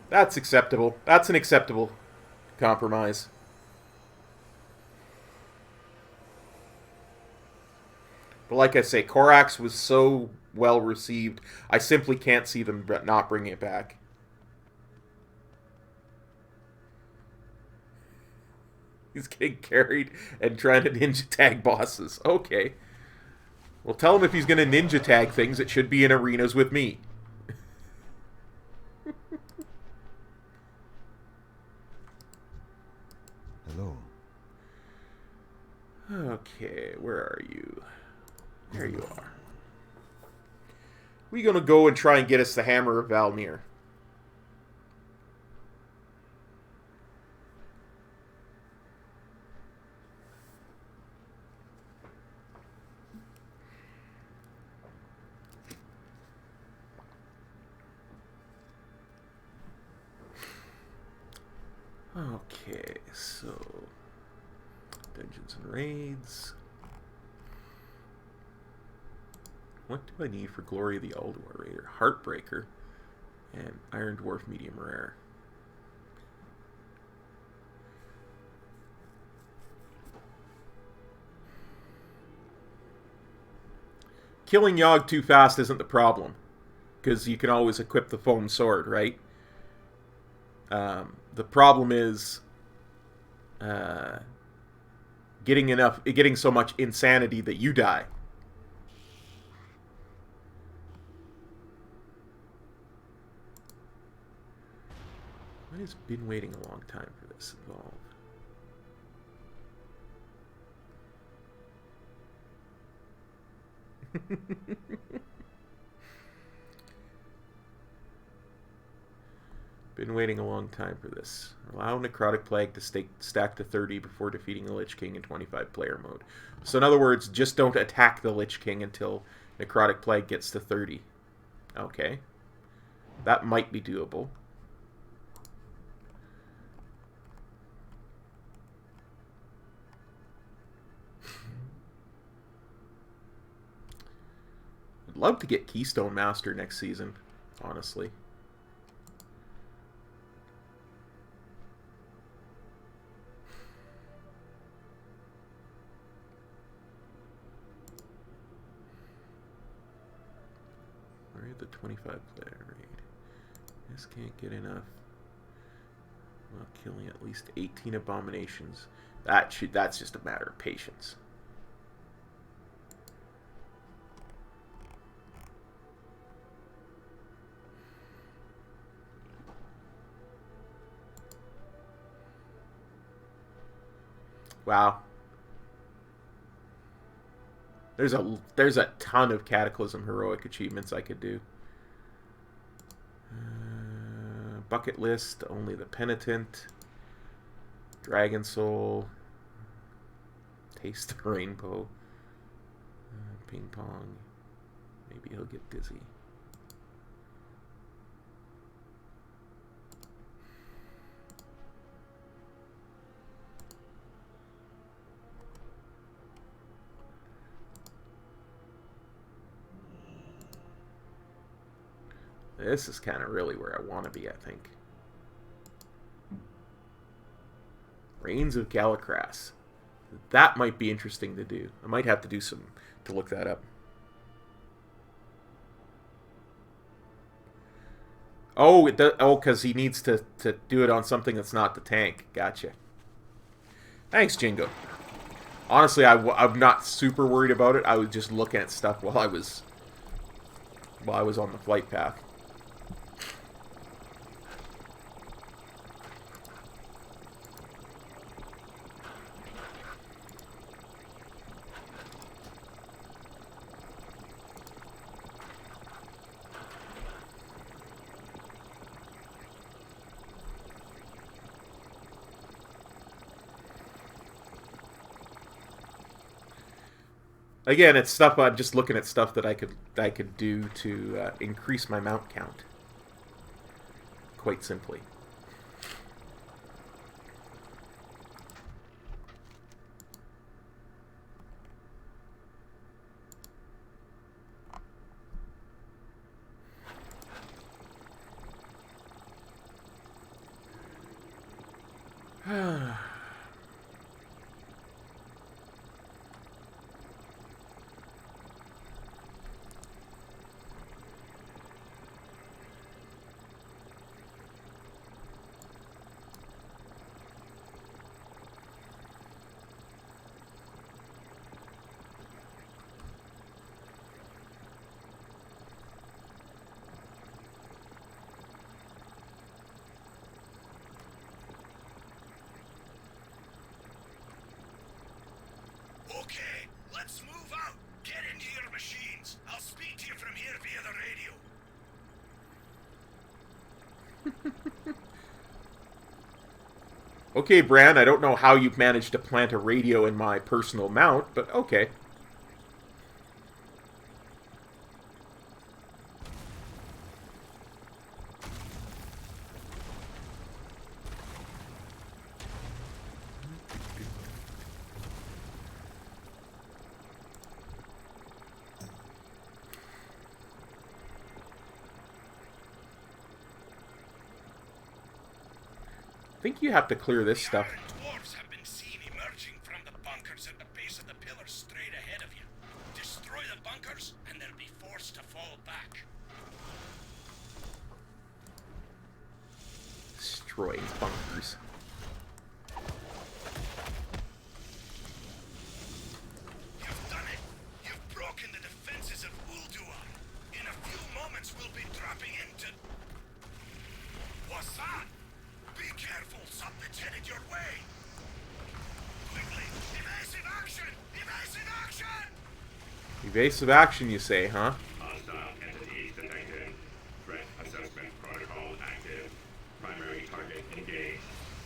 That's acceptable. That's an acceptable compromise. But like I say, Korrax was so well received, I simply can't see them not bringing it back. He's getting carried and trying to ninja tag bosses. Okay. Well, tell him if he's going to ninja tag things, it should be in arenas with me. Hello. Okay, where are you? There you are. We're going to go and try and get us the Hammer of Valnir. Okay, so dungeons and raids. What do I need for Glory of the Aldor Raider? Heartbreaker and Iron Dwarf medium rare. Killing Yogg too fast isn't the problem, because you can always equip the foam sword, right? The problem is getting so much insanity that you die. What has been waiting a long time for this involved? Been waiting a long time for this. Allow Necrotic Plague to stack to 30 before defeating the Lich King in 25 player mode. So in other words, just don't attack the Lich King until Necrotic Plague gets to 30. Okay. That might be doable. I'd love to get Keystone Master next season, honestly. Where are the 25 player raid? This can't get enough. Well, killing at least 18 abominations. That's just a matter of patience. Wow. There's a ton of Cataclysm heroic achievements I could do. Bucket list, only the Penitent, Dragon Soul, Taste the Rainbow, Ping Pong. Maybe he'll get dizzy. This is kind of really where I want to be, I think. Reigns of Galakras. That might be interesting to do. I might have to do some to look that up. Oh, it does, oh, because he needs to do it on something that's not the tank. Gotcha. Thanks, Jingo. Honestly, I'm not super worried about it. I was just looking at stuff while I was on the flight path. Again, it's stuff I'm just looking at stuff that I could do to increase my mount count. Quite simply. Okay, let's move out. Get into your machines. I'll speak to you from here via the radio. Okay, Bran, I don't know how you've managed to plant a radio in my personal mount, but okay. think you have to clear this stuff. Dwarves have been seen emerging from the bunkers at the base of the pillars straight ahead of you. Destroy the bunkers, and they'll be forced to fall back. Destroy bunkers. You've done it. You've broken the defenses of Ulduar. In a few moments, we'll be dropping into... What's that? Be careful, something's headed your way. Quickly, evasive action! Evasive action! Evasive action, you say, huh? Hostile entities detected. Threat assessment protocol active. Primary target engaged.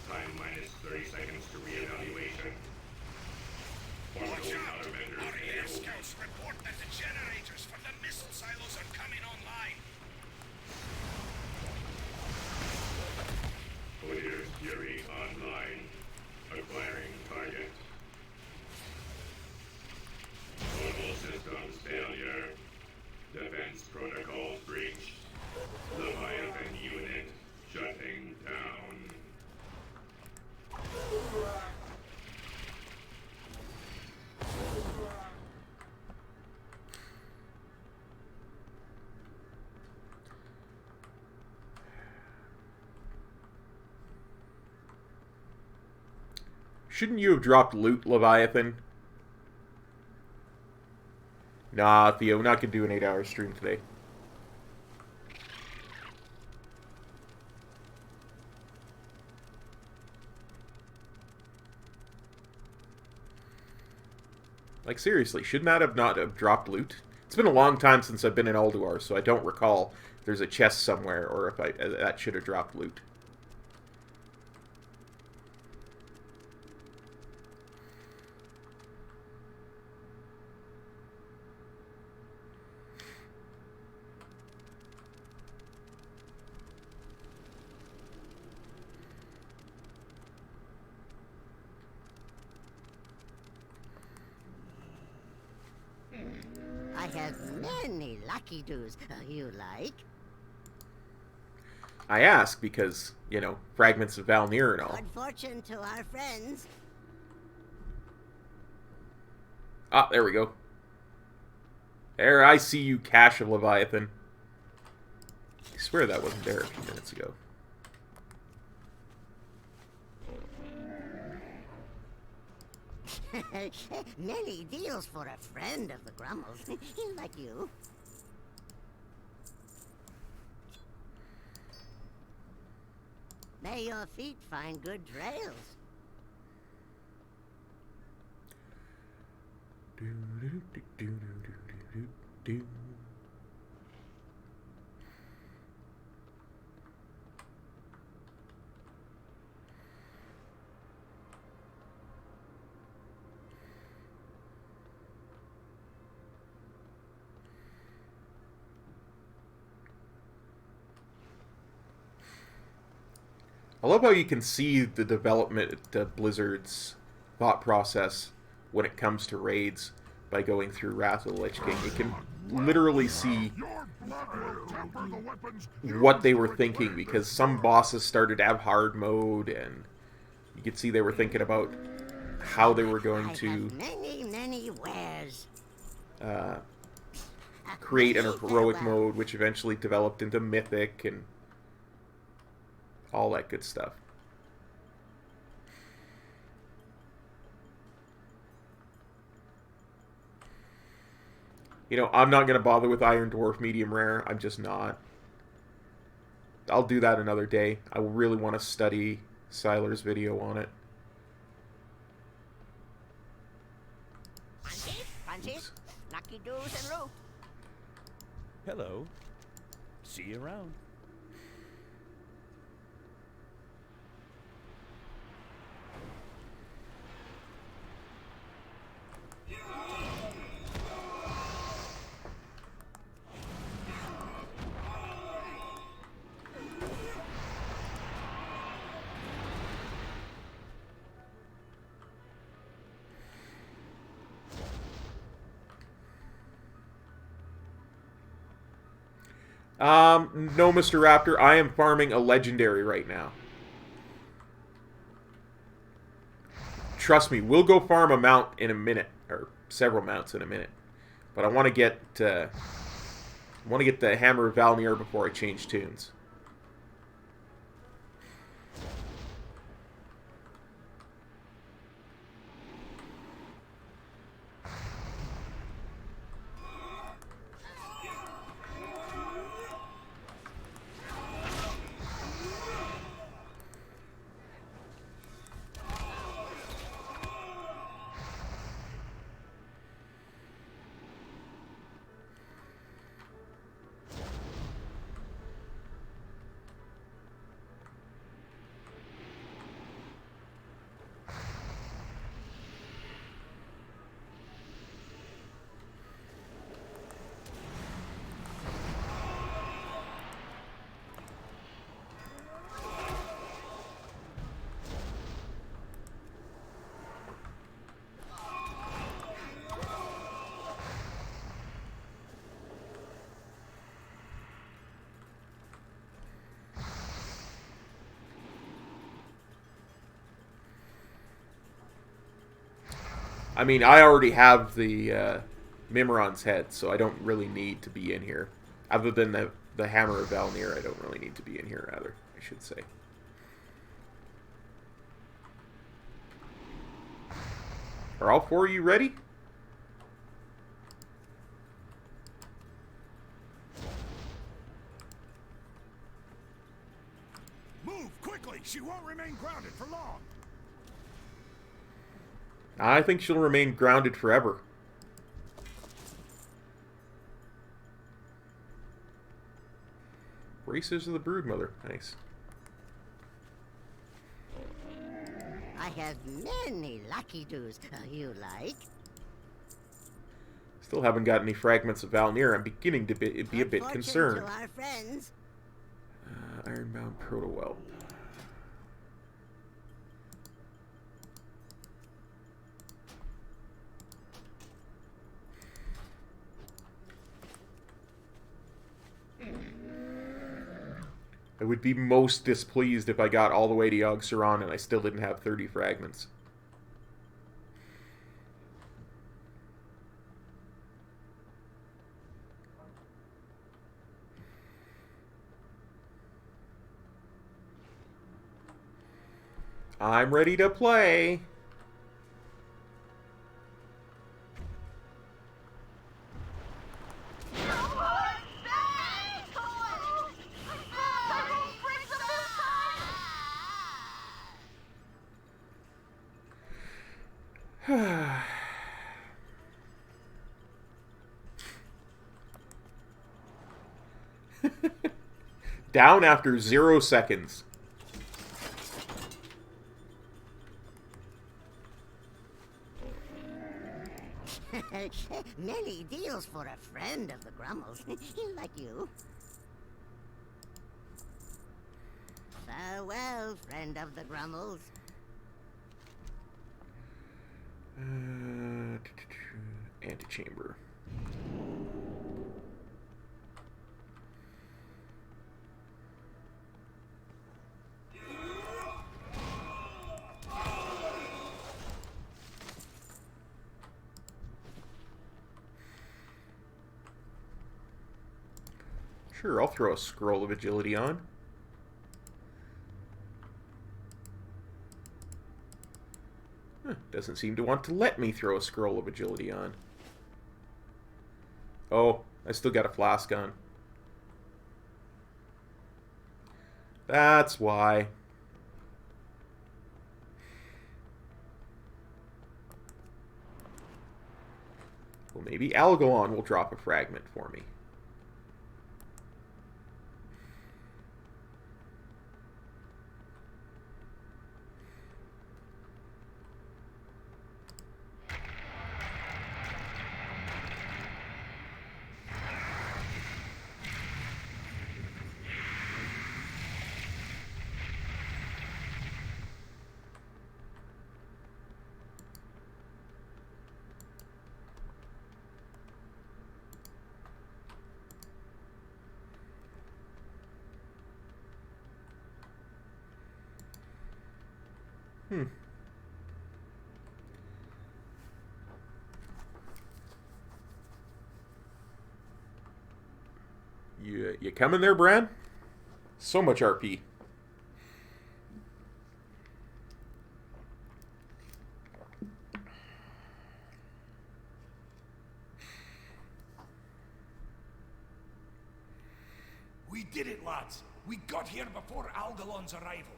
Time minus 30 seconds to reevaluation. Watch out! Our air scouts report that the generators for the missile silos are coming online. Clear Fury online. Acquiring target. Total systems failure. Defense protocols breached. Leviathan unit shutting down. Shouldn't you have dropped loot, Leviathan? Nah, Theo, we're not gonna do an 8-hour stream today. Like, seriously, shouldn't that have not have dropped loot? It's been a long time since I've been in Ulduar, so I don't recall if there's a chest somewhere or if that should have dropped loot. I have many lucky doos. You like? I ask because, you know, fragments of Valnir and all. Good fortune to our friends. Ah, there we go. There, I see you, Cache of Leviathan. I swear that wasn't there a few minutes ago. Many deals for a friend of the Grummels, like you. May your feet find good trails. I love how you can see the development of Blizzard's thought process when it comes to raids by going through Wrath of the Lich King. You can literally see what they were thinking, because some bosses started to have hard mode, and you could see they were thinking about how they were going to many wares. Create an heroic mode, which eventually developed into mythic and all that good stuff. You know, I'm not going to bother with Iron Dwarf medium rare. I'm just not. I'll do that another day. I really want to study Siler's video on it. Punches, lucky doos and rope. Hello. See you around. No, Mr. Raptor, I am farming a legendary right now. trust me, we'll go farm a mount in a minute, or several mounts in a minute. But I want to get the Hammer of Valnir before I change tunes. I mean, I already have the Mimiron's head, so I don't really need to be in here. Other than the Hammer of Valnir, I don't really need to be in here, rather, I should say. Are all four of you ready? Move quickly! She won't remain grounded for long! I think she'll remain grounded forever. Races of the Broodmother. Nice. I have many lucky doos you like. Still haven't got any fragments of Valnir. I'm beginning to be a bit concerned. To our friends. Ironbound Protowhelp. I would be most displeased if I got all the way to Yogg-Saron and I still didn't have 30 fragments. I'm ready to play. Down after 0 seconds. Many deals for a friend of the Grummels, like you. Farewell, friend of the Grummels. Antechamber. Sure, I'll throw a Scroll of Agility on. Doesn't seem to want to let me throw a Scroll of Agility on. Oh, I still got a flask on. That's why. Well, maybe Algalon will drop a fragment for me. You coming there, Bran? So much RP. We did it, lads. We got here before Algalon's arrival.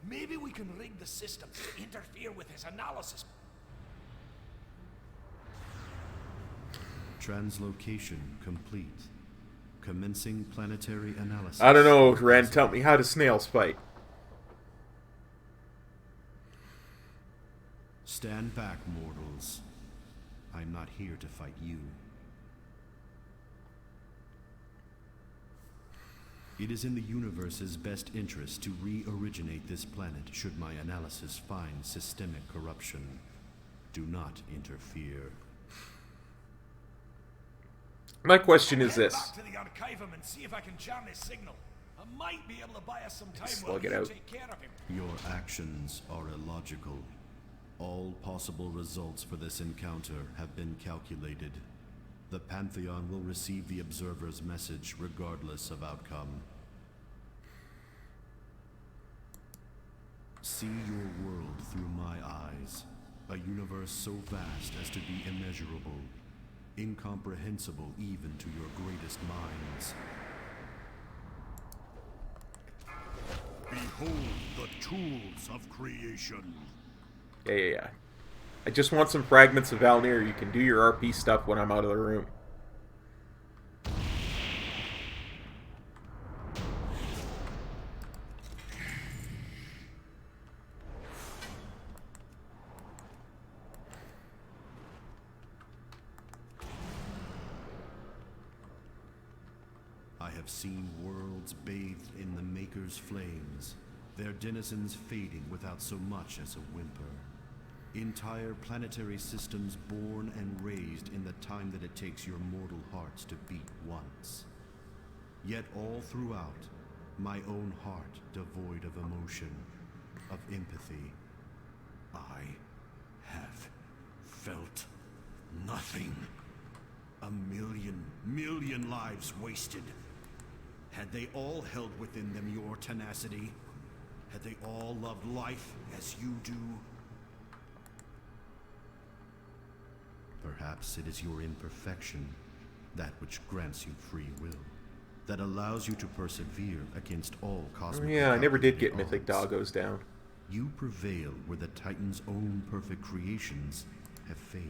Maybe we can rig the system to interfere with his analysis. Translocation complete. Commencing planetary analysis. I don't know, Ren. Tell me, how do snails fight? Stand back, mortals. I'm not here to fight you. It is in the universe's best interest to re-originate this planet should my analysis find systemic corruption. Do not interfere. My question is this. Back to the archivum and see if I can channel his signal. I might be able to buy us some time Slug while it you out. take care of him. Your actions are illogical. All possible results for this encounter have been calculated. The Pantheon will receive the Observer's message regardless of outcome. See your world through my eyes. A universe so vast as to be immeasurable. Incomprehensible even to your greatest minds. Behold the tools of creation. Yeah. I just want some fragments of Valnir. You can do your RP stuff when I'm out of the room. I have seen worlds bathed in the Maker's flames, their denizens fading without so much as a whimper. Entire planetary systems born and raised in the time that it takes your mortal hearts to beat once. Yet all throughout, my own heart devoid of emotion, of empathy. I have felt nothing. A million lives wasted. Had they all held within them your tenacity? Had they all loved life as you do? Perhaps it is your imperfection, that which grants you free will, that allows you to persevere against all cosmic. Yeah, I never did get Mythic Doggos down. You prevail where the Titan's own perfect creations have failed.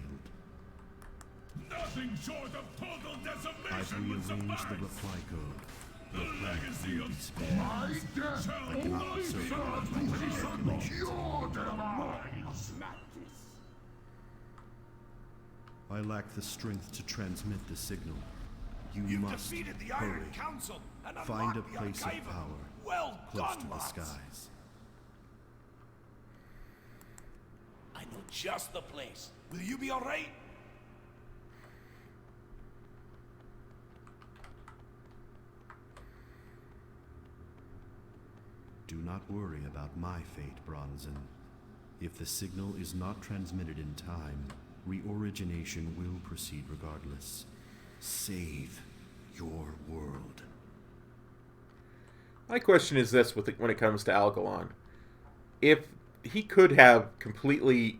Nothing short of total decimation I've would rearranged suffice. the reply code. The legacy of spared. my death I cannot serve your demise. I lack the strength to transmit the signal. You must defeated the hurry. Iron Council and Find a unlocked the place of archivum. power Well close done, to the lads. skies. I know just the place. Will you be all right? Do not worry about my fate, Bronzen. If the signal is not transmitted in time, reorigination will proceed regardless. Save your world. My question is this when it comes to Algalon. If he could have completely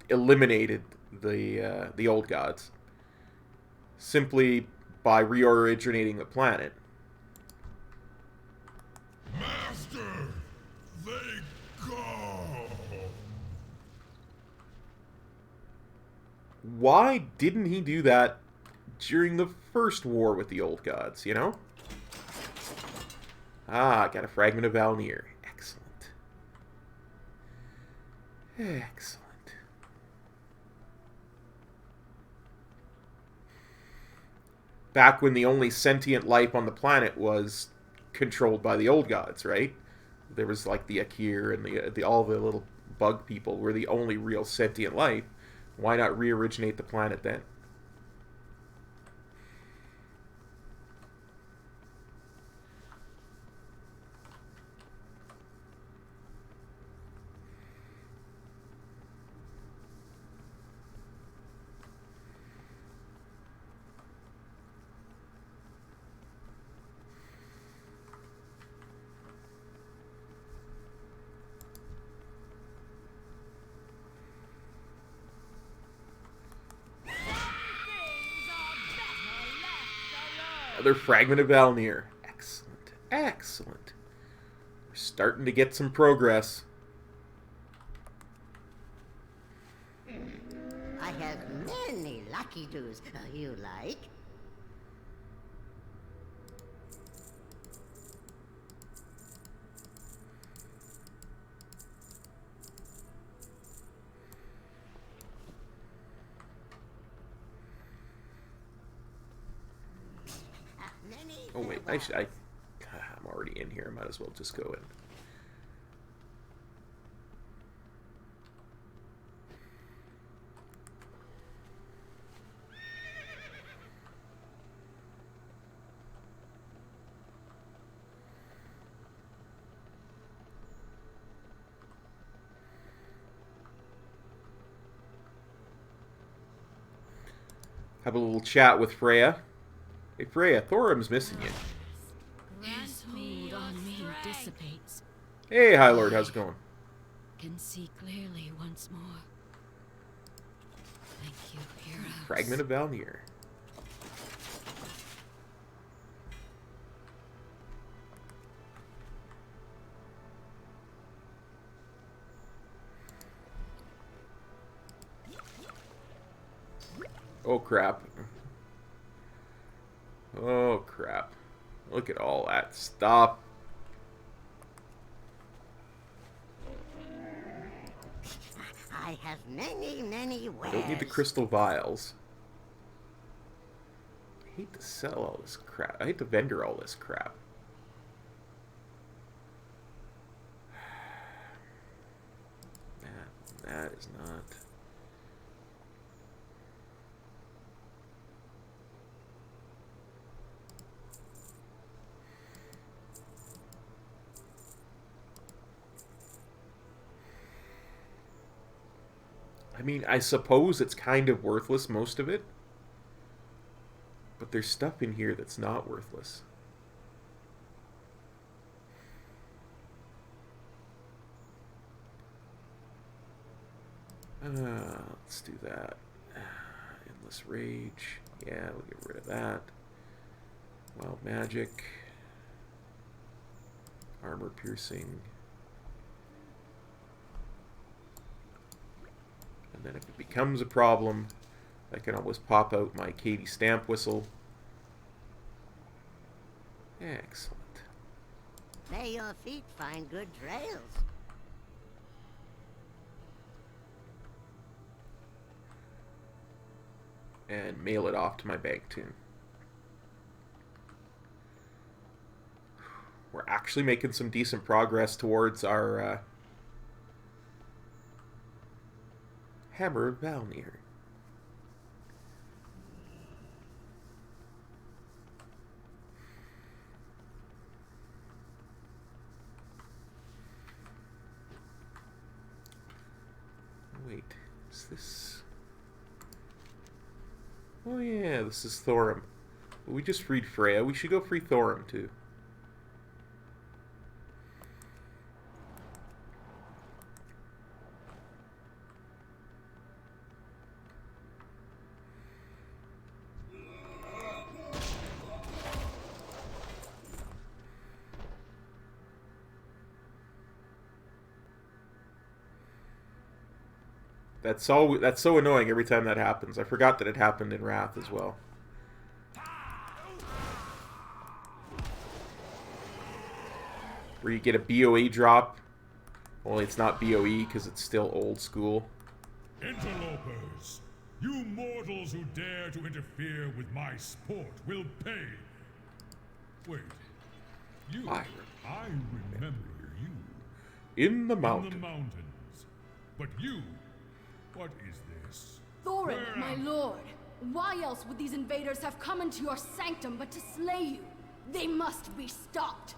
eliminated the old gods simply by reoriginating the planet, Master, they go. why didn't he do that during the first war with the old gods, you know? Ah, got a fragment of Valnir. Excellent. Excellent. Back when the only sentient life on the planet was controlled by the old gods, right? There was like the Akir and the all the little bug people were the only real sentient life. Why not reoriginate the planet then? Another fragment of Valnir. Excellent. Excellent. We're starting to get some progress. I have many lucky doos. You like? Oh wait, I'm already in here. I might as well just go in. Have a little chat with Freya. Hey Freya, Thorim's missing you. His hold on me dissipates. Hey High Lord, how's it going? Can see clearly once more. Thank you, heroes. Fragment of Valnir. Oh crap. Oh crap. Look at all that stuff. I have many wares. I don't need the crystal vials. I hate to sell all this crap. I hate to vendor all this crap. That is not... I mean, I suppose it's kind of worthless, most of it. But there's stuff in here that's not worthless. Let's do that. Endless Rage. Yeah, we'll get rid of that. Wild Magic. Armor Piercing. And then if it becomes a problem, I can always pop out my Katie Stamp Whistle. Excellent. May your feet find good trails. And mail it off to my bank tune. We're actually making some decent progress towards our Hammer of Valnir. Wait, is this... Oh yeah, this is Thorim. We just freed Freya. We should go free Thorim too. That's so annoying every time that happens. I forgot that it happened in Wrath as well. Where you get a BOE drop. Only it's not BOE because it's still old school. Interlopers, you mortals who dare to interfere with my sport will pay. Wait, you? I remember you. In the mountains. In the mountains. But you, what is this? Thorin, my lord, why else would these invaders have come into your sanctum but to slay you? They must be stopped.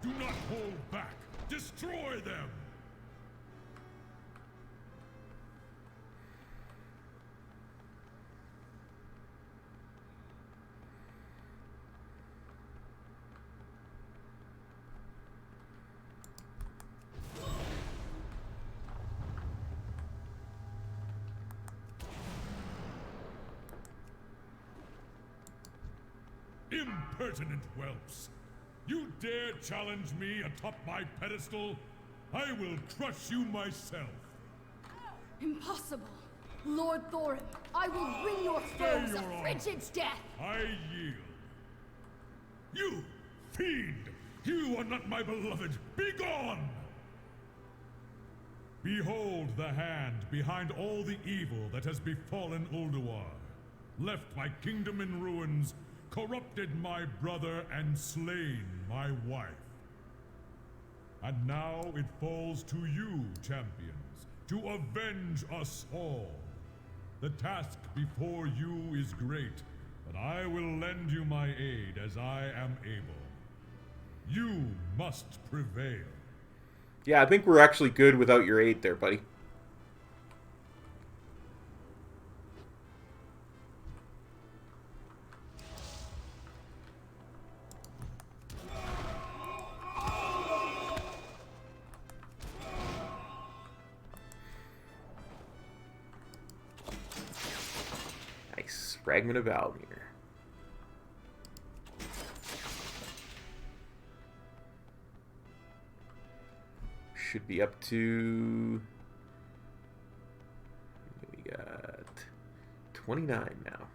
Do not hold back. Destroy them. impertinent whelps! You dare challenge me atop my pedestal? I will crush you myself! Impossible! Lord Thorin, I will bring your foes a frigid death! I yield. You, fiend! You are not my beloved! Begone! Behold the hand behind all the evil that has befallen Ulduar. Left my kingdom in ruins, corrupted my brother, and slain my wife. And now it falls to you, champions, to avenge us all. The task before you is great, but I will lend you my aid as I am able. You must prevail. Yeah, I think we're actually good without your aid there, buddy. Nice. Fragment of Valmir. Should be up to... We got 29 now.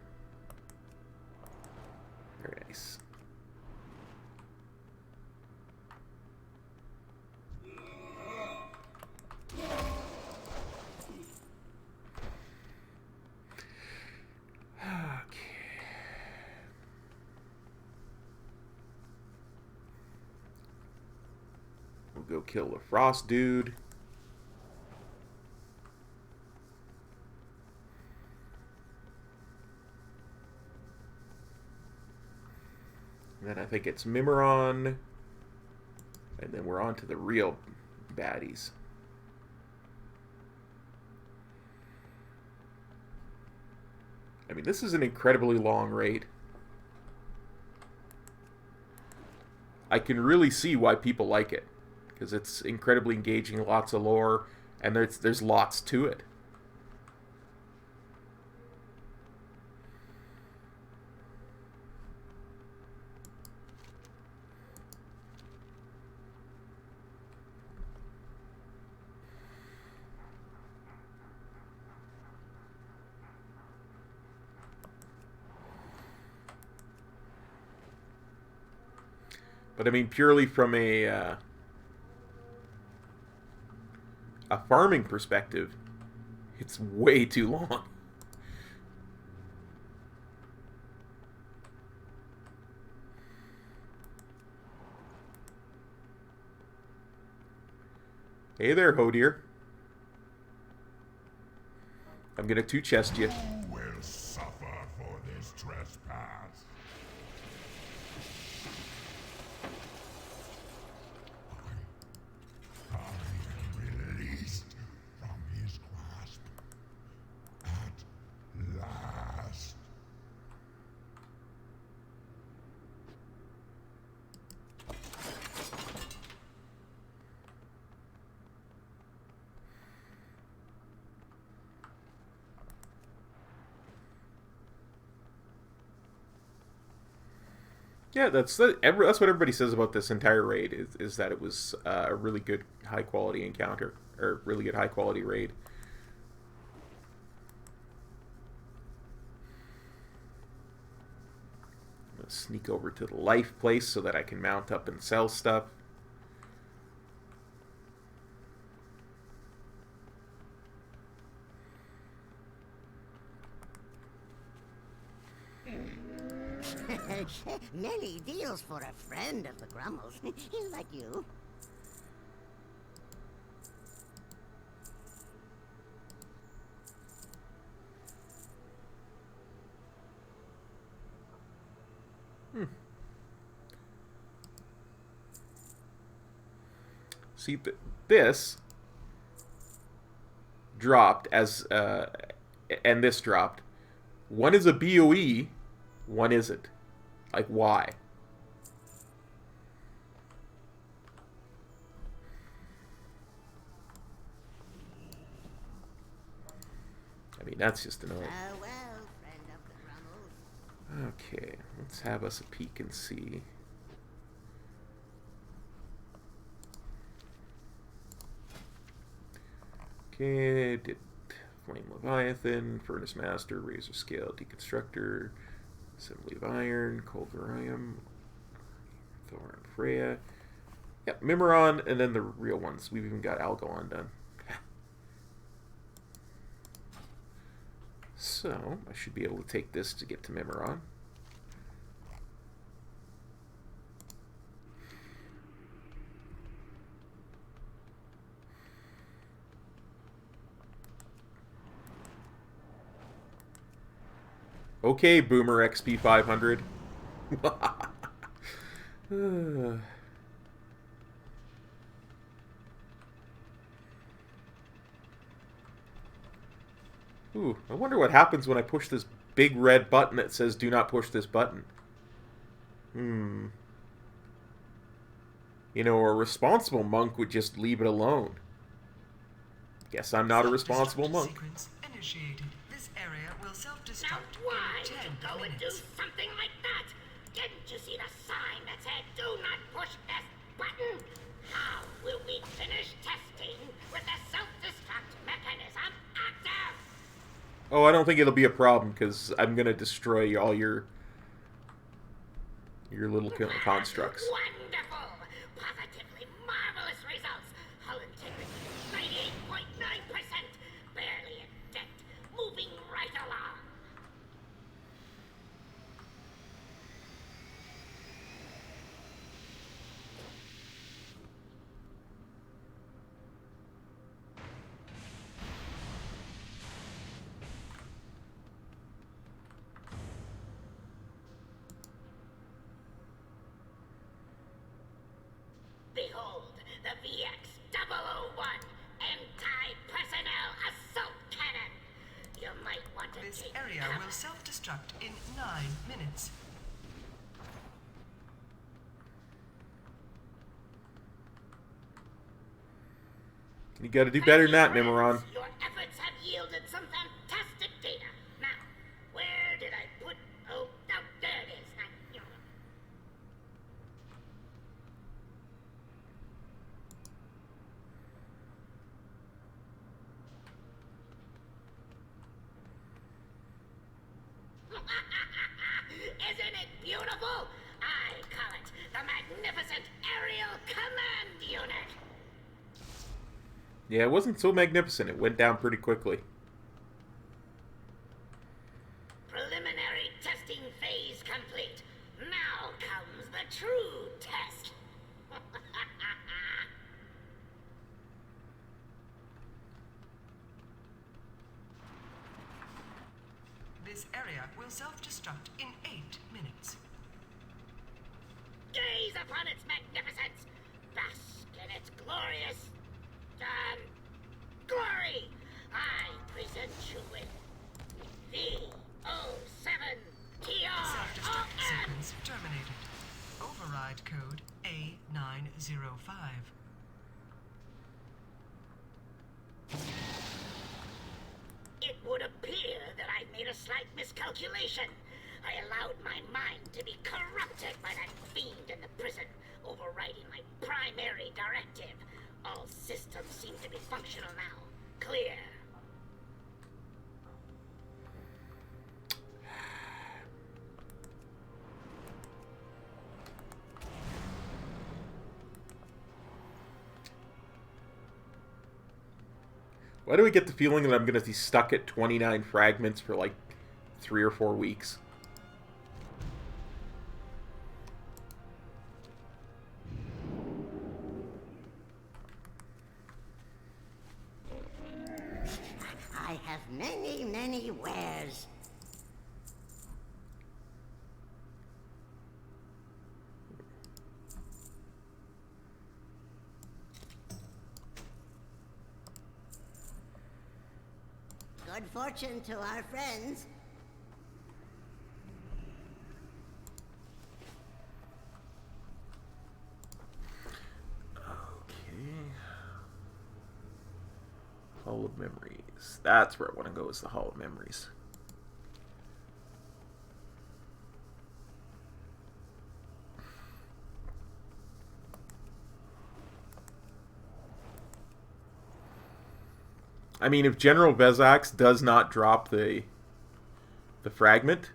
Very nice. Go kill the frost dude. And then I think it's Mimiron. And then we're on to the real baddies. I mean, this is an incredibly long raid. I can really see why people like it. Because it's incredibly engaging, lots of lore, and there's lots to it. But I mean, purely from a farming perspective, it's way too long. Hey there, Hodir. I'm gonna two-chest you. You will suffer for this trespass. I am released from his grasp at last. Yeah, that's what everybody says about this entire raid, is that it was a really good high-quality encounter, or really good high-quality raid. I'm going to sneak over to the life place so that I can mount up and sell stuff. Nelly deals for a friend of the Grummles. He's like you. See, this dropped as, and this dropped. One is a BOE, one isn't. Like, why? I mean, that's just annoying. Well, friend of the Grummles. Okay, let's have us a peek and see. Okay, did Flame Leviathan, Furnace Master, Razor Scale, Deconstructor, Assembly of Iron, Cold Varium, Thor and Freya. Yep, Mimiron, and then the real ones. We've even got Algalon done. So, I should be able to take this to get to Mimiron. Okay, Boomer XP 500. Ooh, I wonder what happens when I push this big red button that says do not push this button. You know, a responsible monk would just leave it alone. Guess I'm not a responsible monk. Sequence initiated. This area will self-destruct. Now why in 10 would you go and do minutes. something like that? Didn't you see the sign that said do not push this button? How will we finish testing with the self-destruct mechanism active? Oh, I don't think it'll be a problem, because I'm going to destroy all your little constructs. Wonderful! Positively marvelous results! Hull integrity 98.9%! Barely in debt, moving right along! Behold, the VX-001 anti-personnel assault cannon. You might want to This take area cover. will self-destruct in 9 minutes. You gotta do better than that, Mimiron. Your efforts have yielded some fantastic data. Now, where did I put... Oh, there it is. Isn't it beautiful? I call it the Magnificent Aerial Command Unit. Yeah, it wasn't so magnificent. It went down pretty quickly. Preliminary testing phase complete. Now comes the true test. This area will self-destruct in 8 minutes. Gaze upon its magnificence. Bask in its glorious... glory. I present you with V07TRON. Sequence terminated. Override code A905. It would appear that I made a slight miscalculation. I allowed my mind to be corrupted by that fiend in the prison, overriding my primary directive. All systems seem to be functional now. Clear. Why do we get the feeling that I'm going to be stuck at 29 fragments for like 3 or 4 weeks? I have many, many wares. Good fortune to our friends. Hall of Memories. That's where I want to go, is the Hall of Memories. I mean, if General Vezax does not drop the fragment,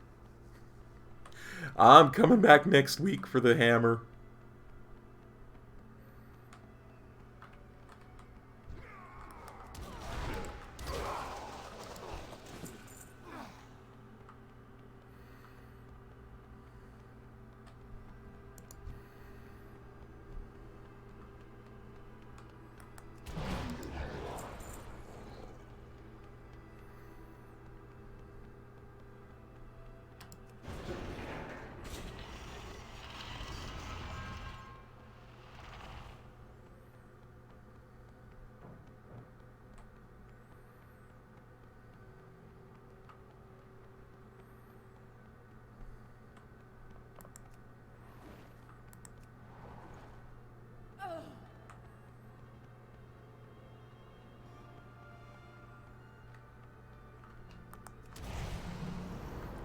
I'm coming back next week for the hammer.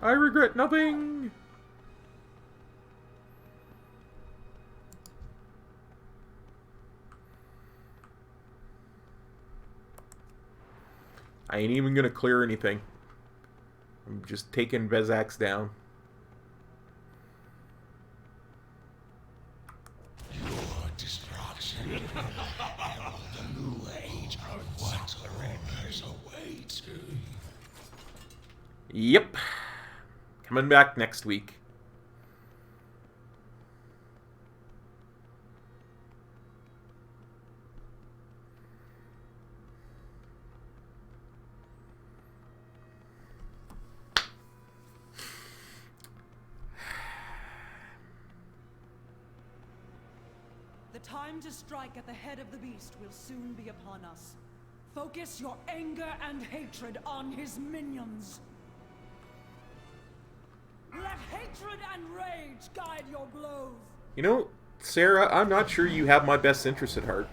I regret nothing. I ain't even gonna clear anything. I'm just taking Vezax down. Your destruction. The new age of what horrors awaits. Yep. Coming back next week. The time to strike at the head of the beast will soon be upon us. Focus your anger and hatred on his minions. Let hatred and rage guide your blows. You know, Sarah, I'm not sure you have my best interest at heart.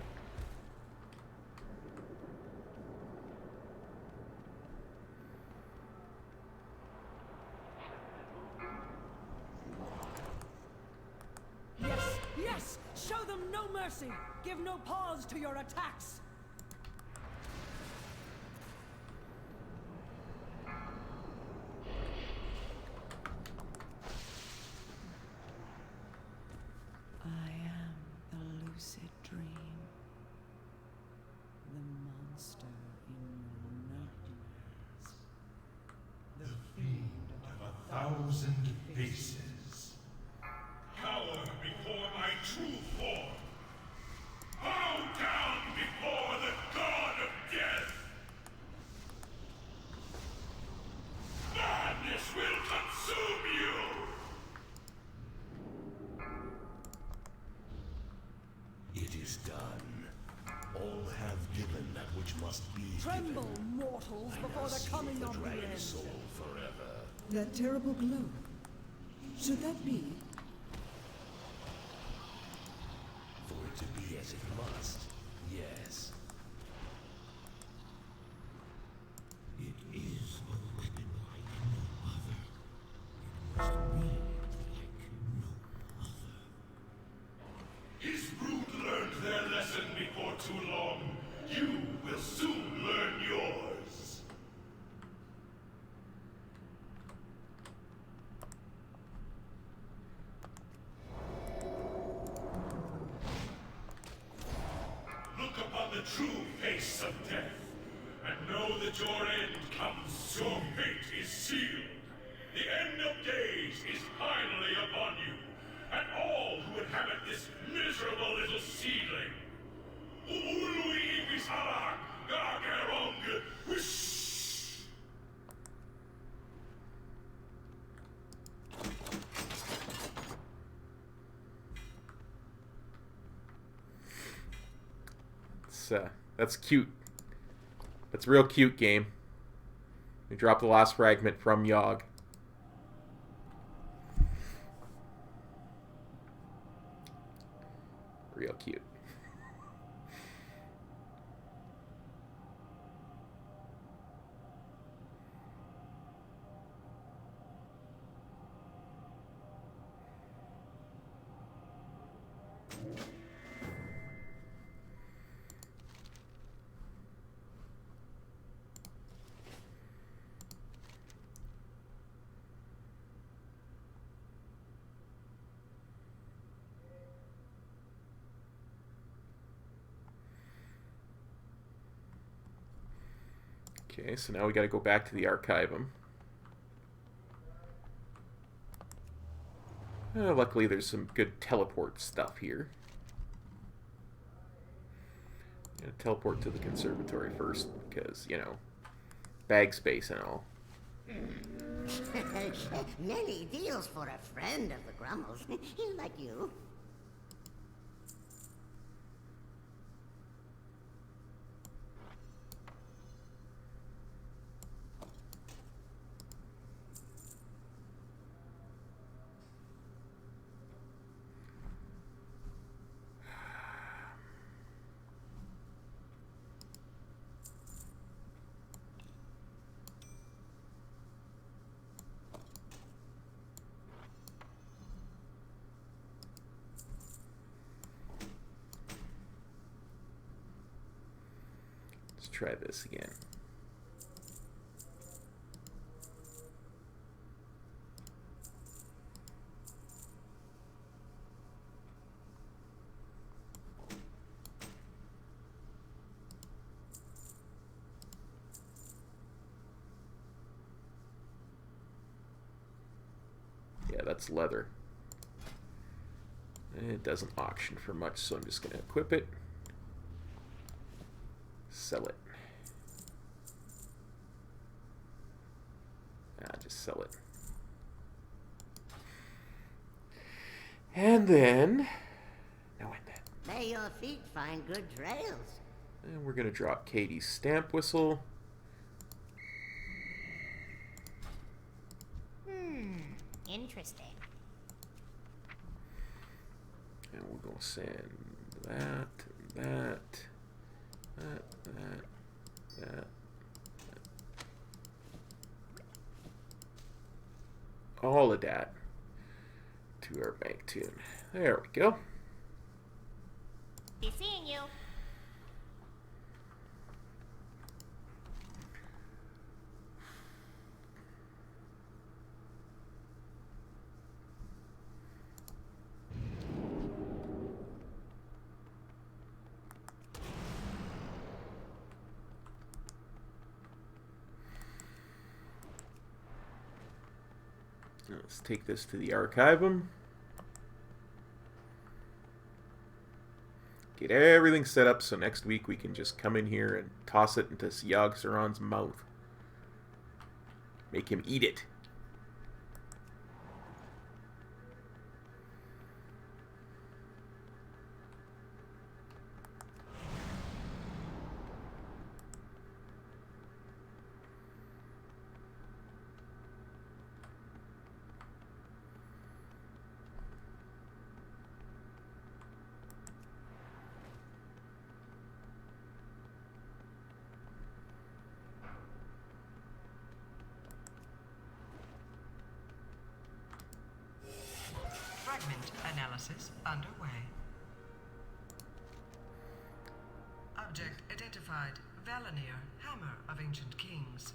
Yes, yes! Show them no mercy! Give no pause to your attacks! I am the lucid dream. The monster in your nightmares. The fiend of 1,000 faces. Cower before my true form. Bow down before the god of death. Madness will consume you. It is done. All have given that which must be Tremble, given. mortals, I before now the see coming the of the dragon end. soul forever. That terrible glow. Should that be? For it to be as it must, yes. It is a weapon like no other. It must be like no other. His brood learned their lesson before too long. You will soon learn yours. Look upon the true face of death, and know that your end comes. Your fate is sealed. The end of days is finally upon you, and all who inhabit this miserable little seedling. Ului Bisarak, Gagerong, Wish. That's cute. That's real cute, game. We dropped the last fragment from Yogg. Real cute. Okay, so now we got to go back to the archivum. Luckily, there's some good teleport stuff here. Gonna teleport to the conservatory first, because, you know, bag space and all. Many deals for a friend of the Grummles. Like you. Let's try this again. Yeah, that's leather. It doesn't auction for much, so I'm just going to equip it. Sell it. Just sell it. And then... Now and then. May your feet find good trails. And we're going to drop Katie's stamp whistle. Interesting. And we're going to send that, that, that. All of that to our bank tune. There we go. Be seeing you. Let's take this to the archivum. Get everything set up so next week we can just come in here and toss it into Yogg-Saron's mouth. Make him eat it. Fragment analysis underway. Object identified. Valinir, Hammer of Ancient Kings.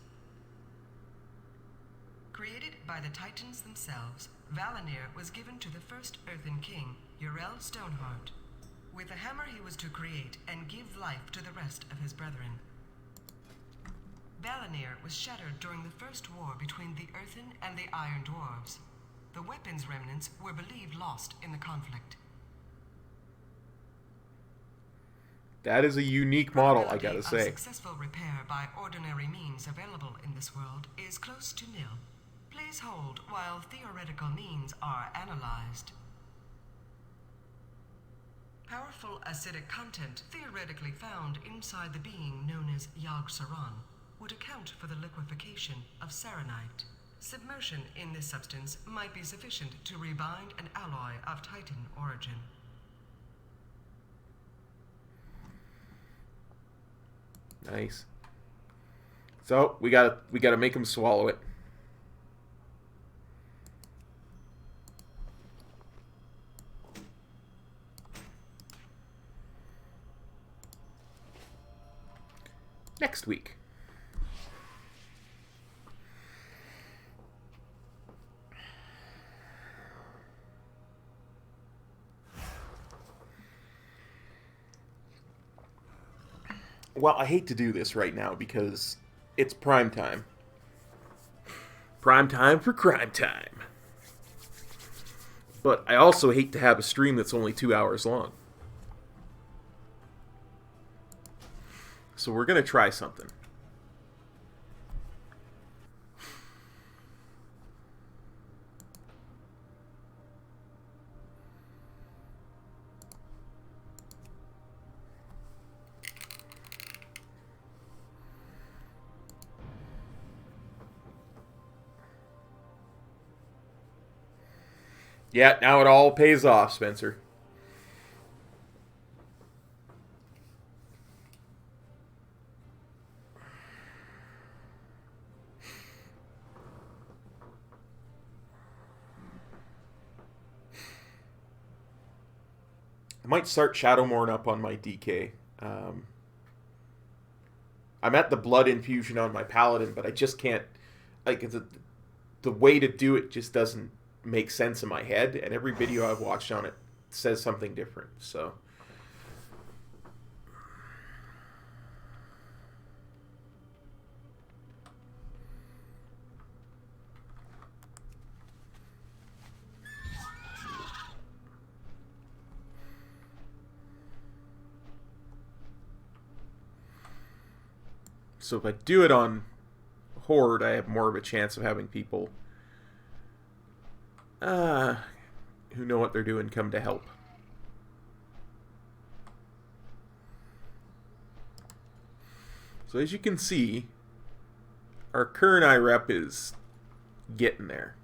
Created by the Titans themselves, Valinir was given to the first Earthen King, Yrel Stoneheart. With the hammer he was to create and give life to the rest of his brethren. Valinir was shattered during the first war between the Earthen and the Iron Dwarves. The weapons remnants were believed lost in the conflict. That is a unique model, I gotta say. Successful repair by ordinary means available in this world is close to nil. Please hold while theoretical means are analyzed. Powerful acidic content theoretically found inside the being known as Yogg-Saron would account for the liquefaction of Saronite. Submersion in this substance might be sufficient to rebind an alloy of Titan origin. Nice. So we gotta make him swallow it. Next week. Well, I hate to do this right now because it's prime time. Prime time for crime time. But I also hate to have a stream that's only 2 hours long. So we're going to try something. Yeah, now it all pays off, Spencer. I might start Shadowmourne up on my DK. I'm at the blood infusion on my paladin, but I just can't... Like, the way to do it just doesn't make sense in my head, and every video I've watched on it says something different, so... So if I do it on Horde, I have more of a chance of having people who know what they're doing come to help. So as you can see, our current IREP is getting there.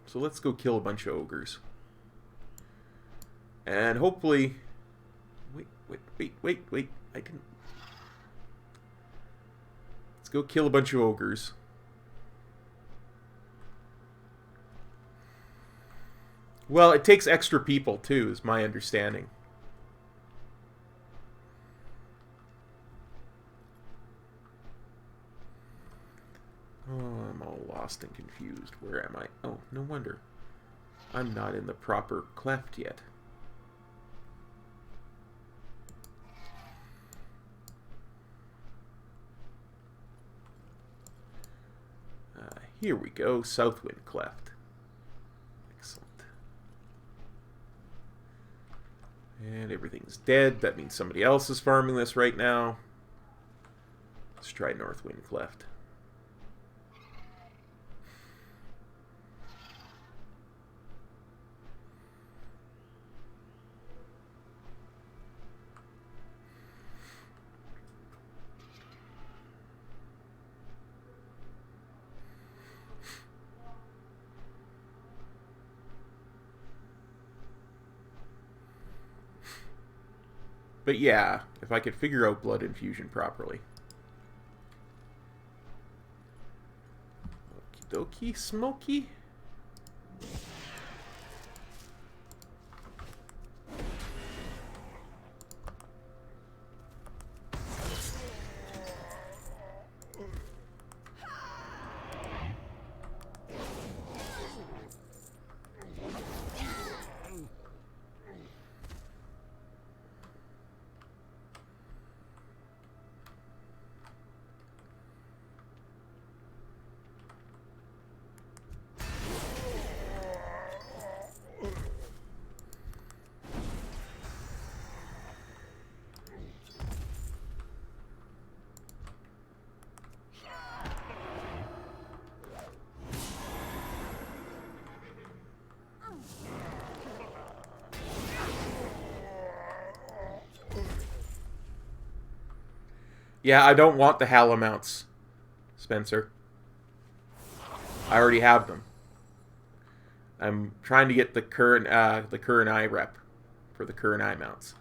So let's go kill a bunch of ogres. And hopefully... Wait. I can... Let's go kill a bunch of ogres. Well, it takes extra people, too, is my understanding. Oh, I'm all lost and confused. Where am I? Oh, no wonder. I'm not in the proper cleft yet. Here we go, Southwind Cleft. Excellent. And everything's dead. That means somebody else is farming this right now. Let's try Northwind Cleft. But yeah, if I could figure out blood infusion properly. Okie dokie, Smoky. Yeah, I don't want the Hala mounts, Spencer. I already have them. I'm trying to get the current eye rep for the current eye mounts.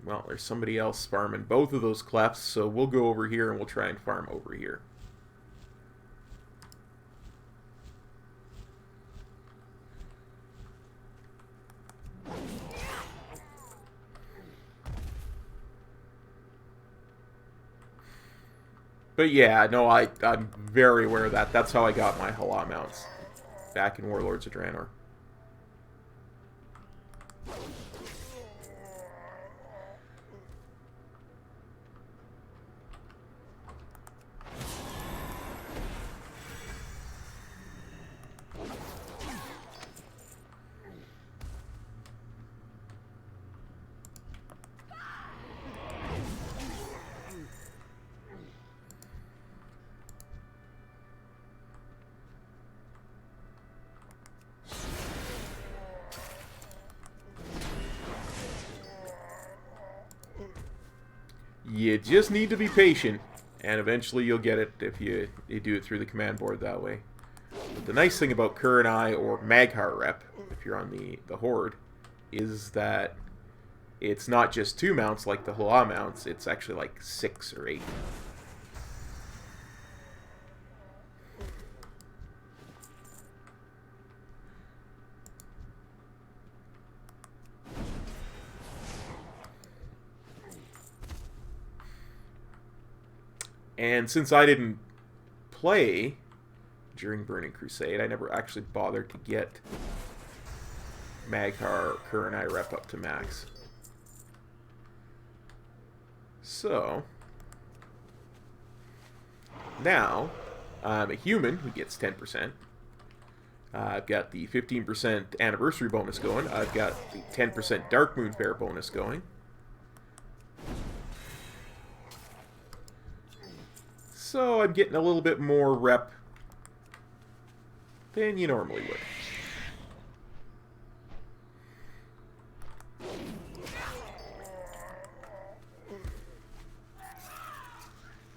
Well, there's somebody else farming both of those clefts, so we'll go over here and we'll try and farm over here. But yeah, no, I'm very aware of that. That's how I got my Hala mounts back in Warlords of Draenor. You just need to be patient, and eventually you'll get it if you do it through the command board that way. But the nice thing about Kurenai or Mag'har rep, if you're on the Horde, is that it's not just 2 mounts like the Hala mounts, it's actually like 6 or 8. And since I didn't play during Burning Crusade, I never actually bothered to get Mag'har or Kurenai rep up to max. So, now, I'm a human who gets 10%. I've got the 15% anniversary bonus going. I've got the 10% Dark Moon Fair bonus going. So I'm getting a little bit more rep than you normally would.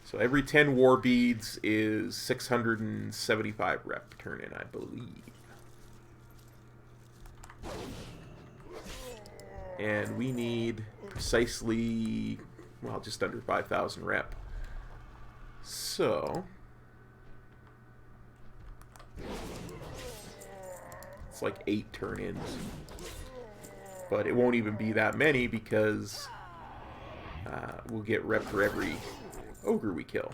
So every 10 war beads is 675 rep turn in, I believe. And we need precisely, well, just under 5,000 rep. So it's like 8 turn-ins, but it won't even be that many because we'll get rep for every ogre we kill.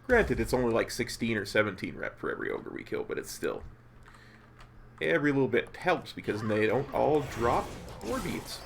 Granted, it's only like 16 or 17 rep for every ogre we kill, but it's still... every little bit helps because they don't all drop war beads.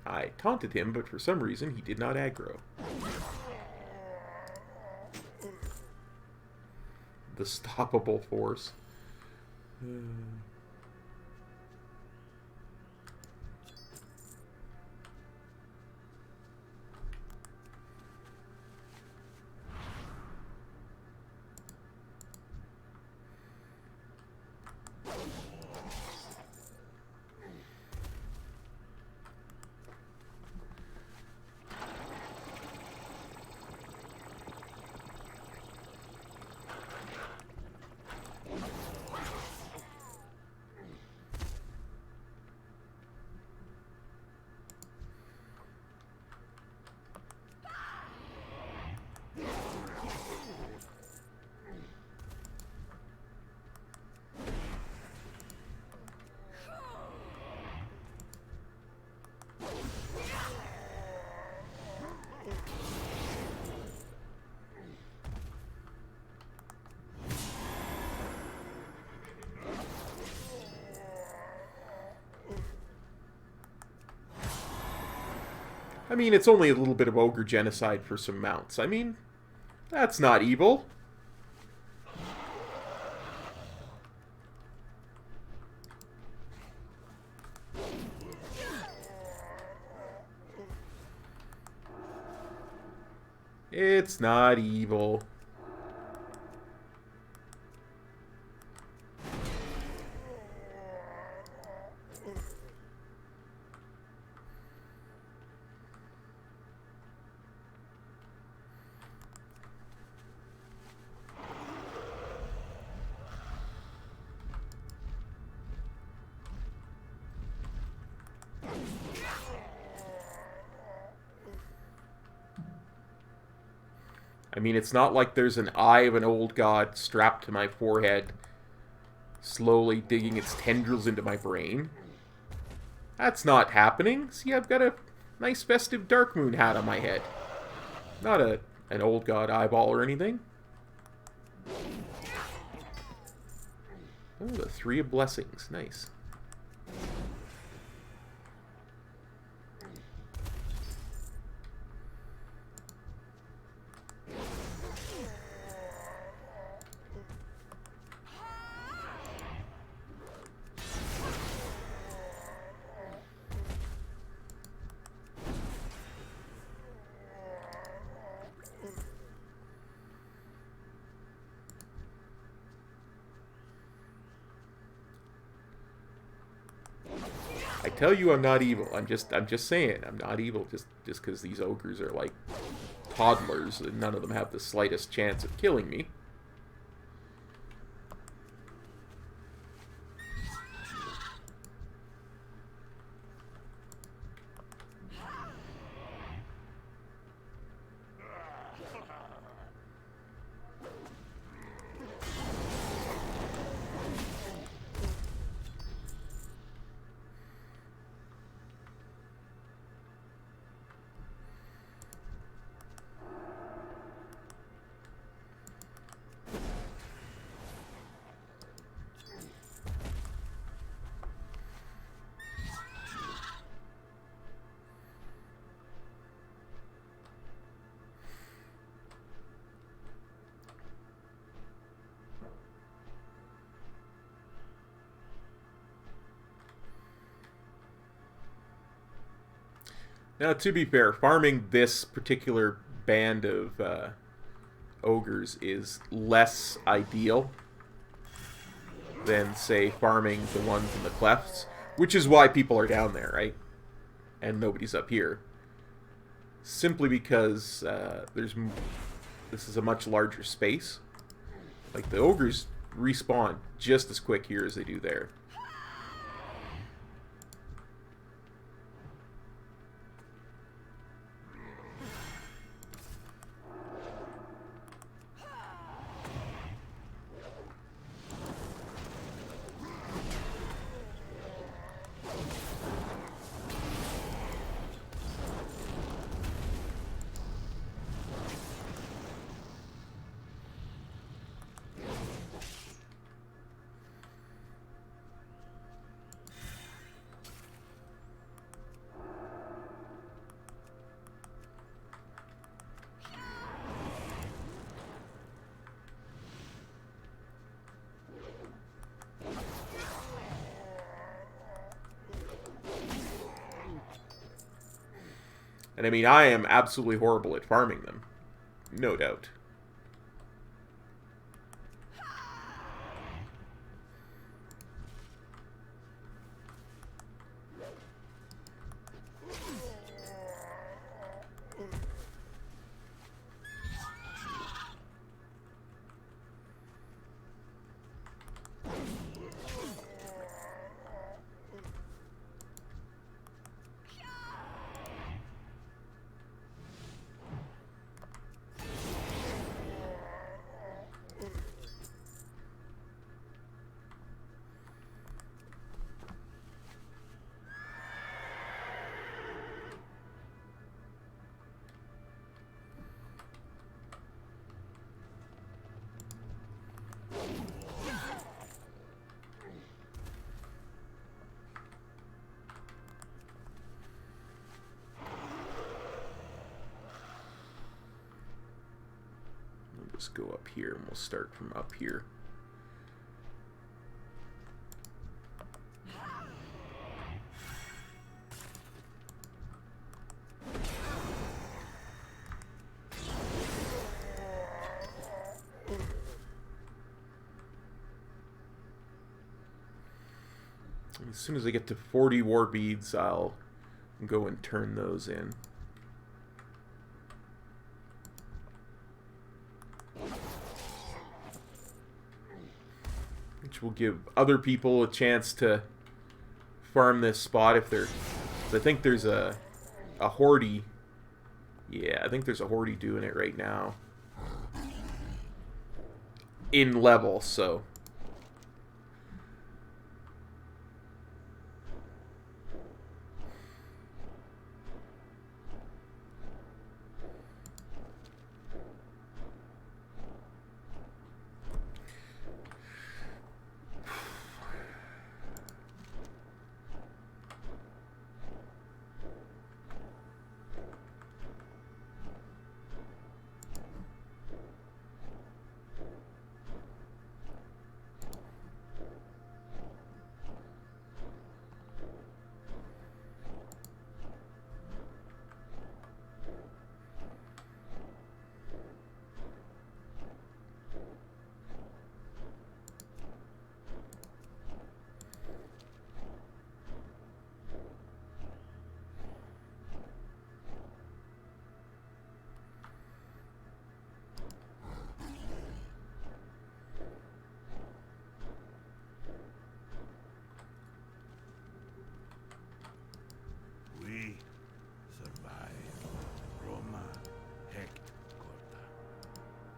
I taunted him, but for some reason he did not aggro. The stoppable force. I mean, it's only a little bit of ogre genocide for some mounts. I mean, that's not evil. It's not evil. I mean, it's not like there's an eye of an old god strapped to my forehead, slowly digging its tendrils into my brain. That's not happening. See, I've got a nice festive dark moon hat on my head. Not an old god eyeball or anything. Oh, the Three of Blessings. Nice. I tell you I'm not evil. I'm just saying I'm not evil just because these ogres are like toddlers and none of them have the slightest chance of killing me. Now, to be fair, farming this particular band of ogres is less ideal than, say, farming the ones in the clefts, which is why people are down there, right? And nobody's up here. Simply because this is a much larger space. Like, the ogres respawn just as quick here as they do there. And I mean, I am absolutely horrible at farming them. No doubt. just go up here, and we'll start from up here. As soon as I get to 40 war beads, I'll go and turn those in. Which will give other people a chance to farm this spot if they're... I think there's a horde. Yeah, I think there's a horde doing it right now. In level, so...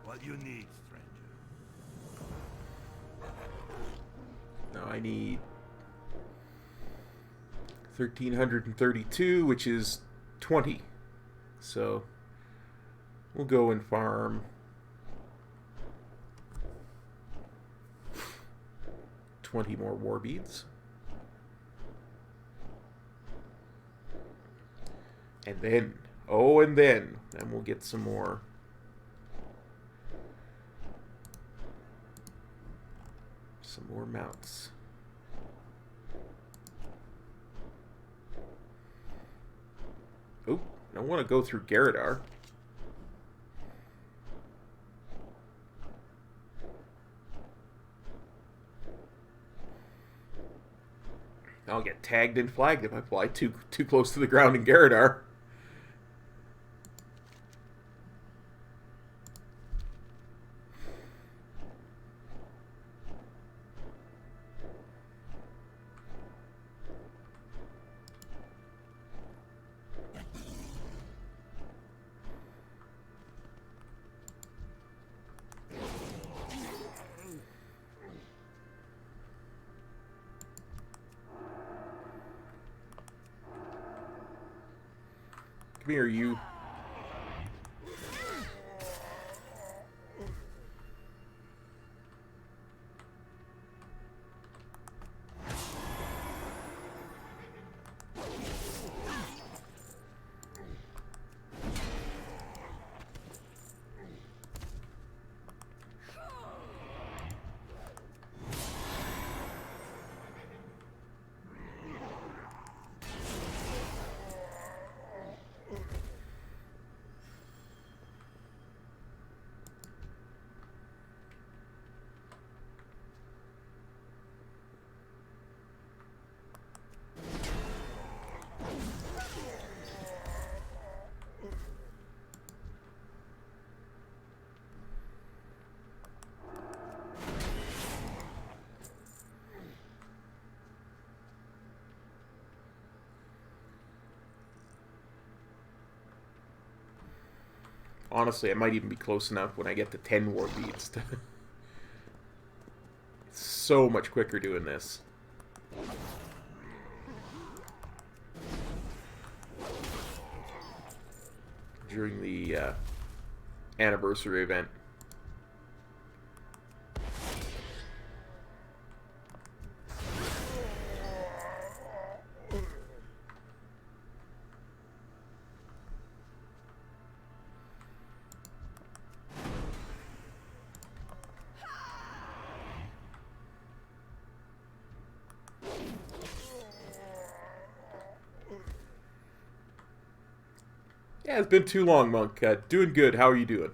What you need, stranger? Now I need 1,332, which is 20. So we'll go and farm 20 more war beads. And then, then we'll get some more. Some more mounts. Oh, I don't want to go through Garadar. I'll get tagged and flagged if I fly too close to the ground in Garadar. Come here, you. Honestly, I might even be close enough when I get to 10 war beads. It's so much quicker doing this. During the anniversary event. Yeah, it's been too long, Monk. Doing good. How are you doing?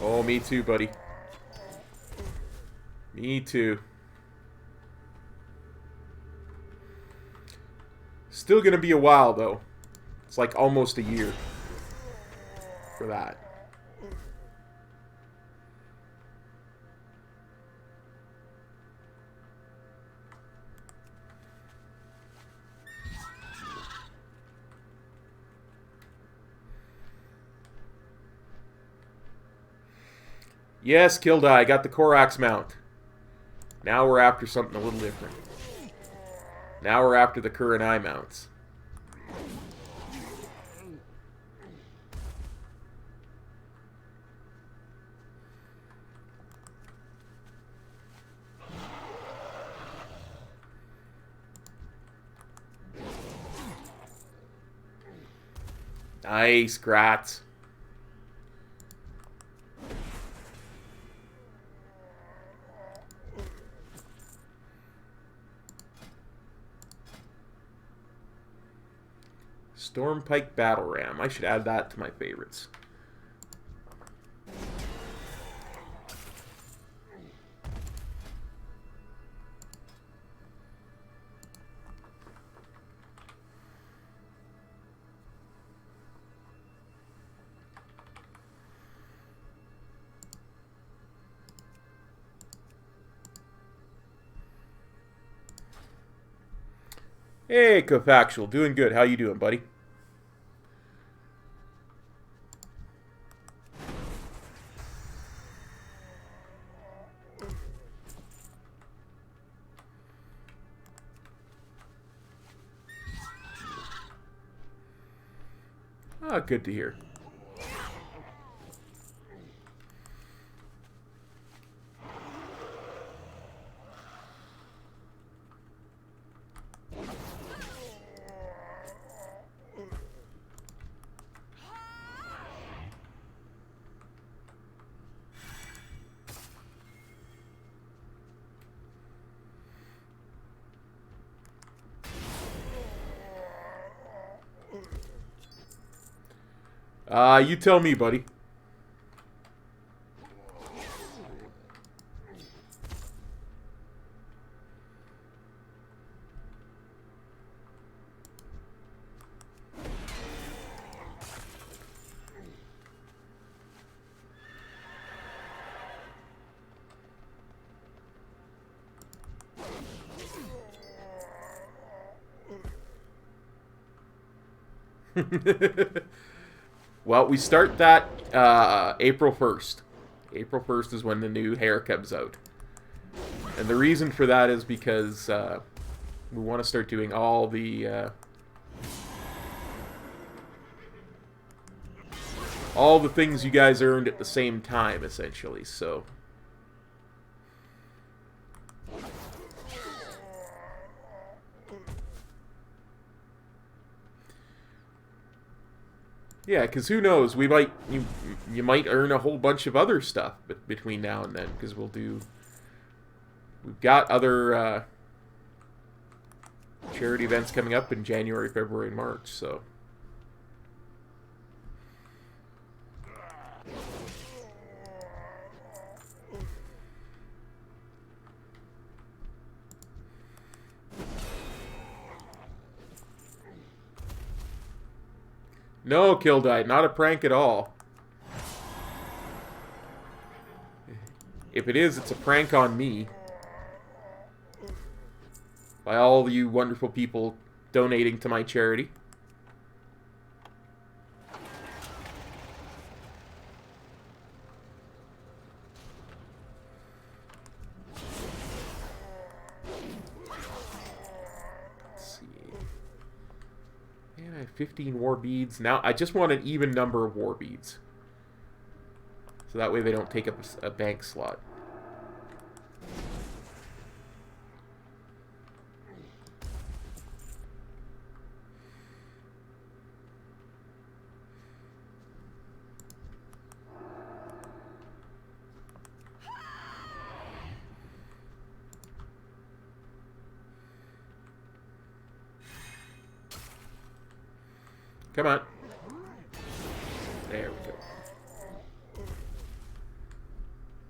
Oh, me too, buddy. Me too. Still gonna be a while, though. It's like almost a year for that. Yes, Kildai, I got the Korrak's mount. Now we're after something a little different. Now we're after the Kurenai mounts. Nice, grats. Stormpike Battle Ram. I should add that to my favorites. Hey, Cofactual. Doing good. How you doing, buddy? Ah, good to hear. You tell me, buddy. Well, we start that April 1st. April 1st is when the new hair comes out. And the reason for that is because we want to start doing all the things you guys earned at the same time, essentially. So yeah, because who knows? We might you might earn a whole bunch of other stuff between now and then. Because we've got other charity events coming up in January, February, and March. So no, Kildai, not a prank at all. If it is, it's a prank on me. By all you wonderful people donating to my charity. 15 war beads. Now, I just want an even number of war beads. So that way they don't take up a bank slot. Come on. There we go.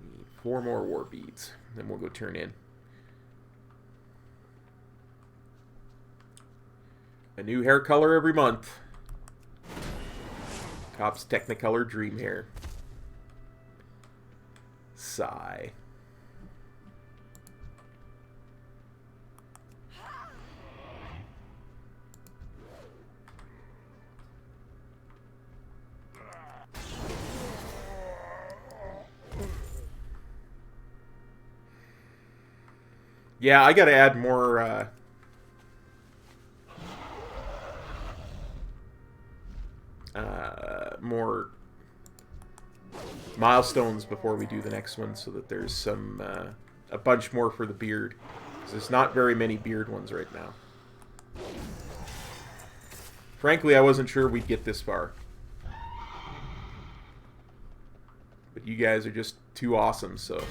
Need 4 more war beads. Then we'll go turn in. A new hair color every month. Cop's Technicolor Dream Hair. Sigh. Yeah, I gotta add more, more milestones before we do the next one, so that there's some, a bunch more for the beard. 'Cause there's not very many beard ones right now. Frankly, I wasn't sure we'd get this far. But you guys are just too awesome, so...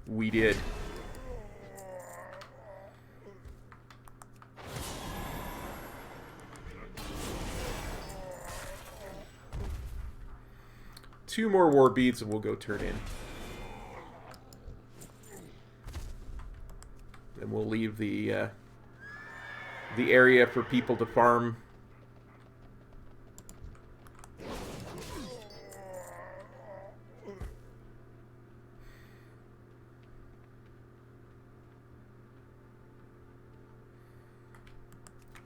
we did. Two more war beads and we'll go turn in. Then we'll leave the area for people to farm.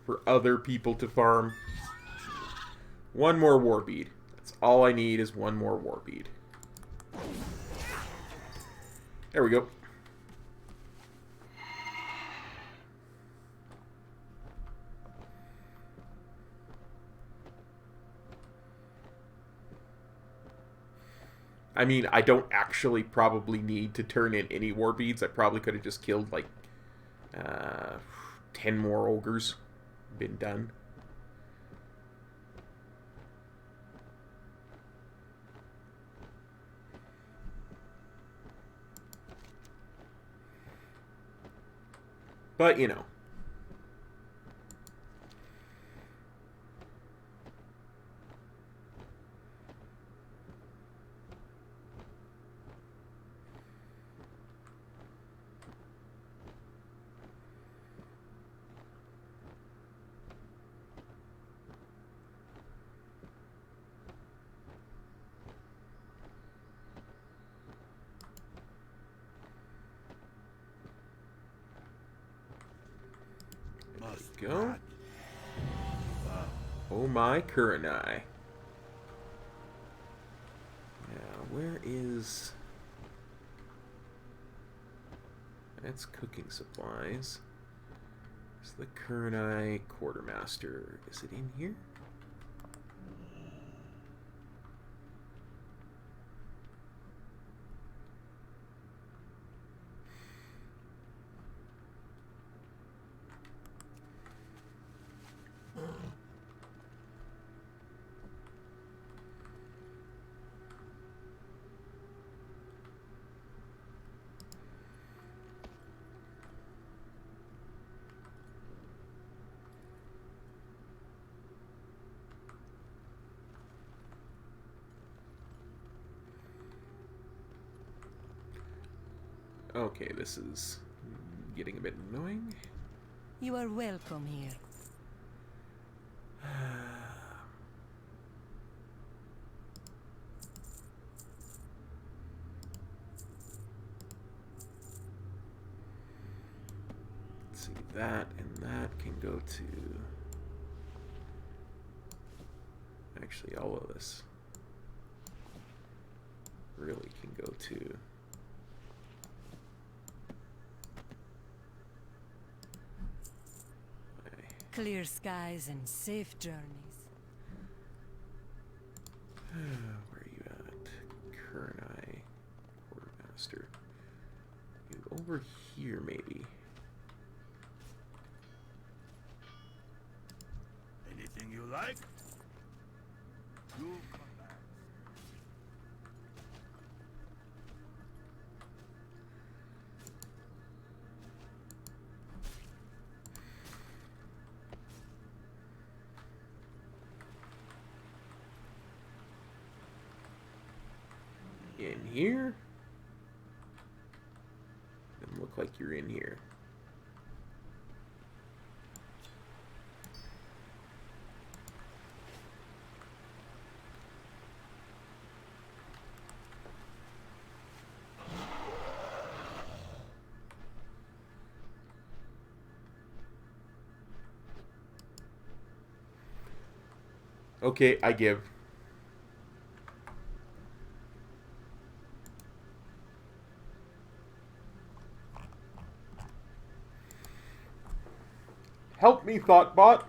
For other people to farm. One more war bead. That's all I need is one more war bead. There we go. I mean, I don't actually probably need to turn in any war beads. I probably could have just killed like 10 more ogres. Been done. But, you know. Go. Oh my Kurenai. Now, where is... that's cooking supplies. It's the Kurenai Quartermaster. Is it in here? Okay, this is getting a bit annoying. You are welcome here. Let's see, that and that can go to... actually, all of this really can go to... Clear skies and safe journeys. Where are you at? Kernai, Quartermaster. You over here, maybe. Anything you like? You'll come back. In here? Doesn't look like you're in here. Okay, I give. Help me, Thoughtbot.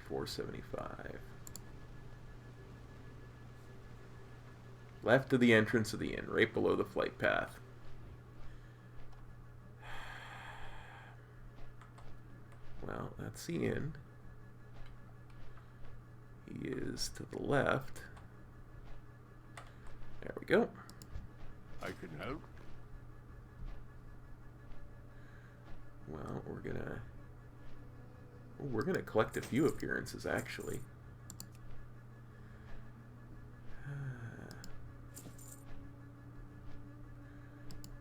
$54.75. Left of the entrance of the inn, right below the flight path. Well, that's the inn. He is to the left. There we go. I can help. Well, we're gonna collect a few appearances, actually.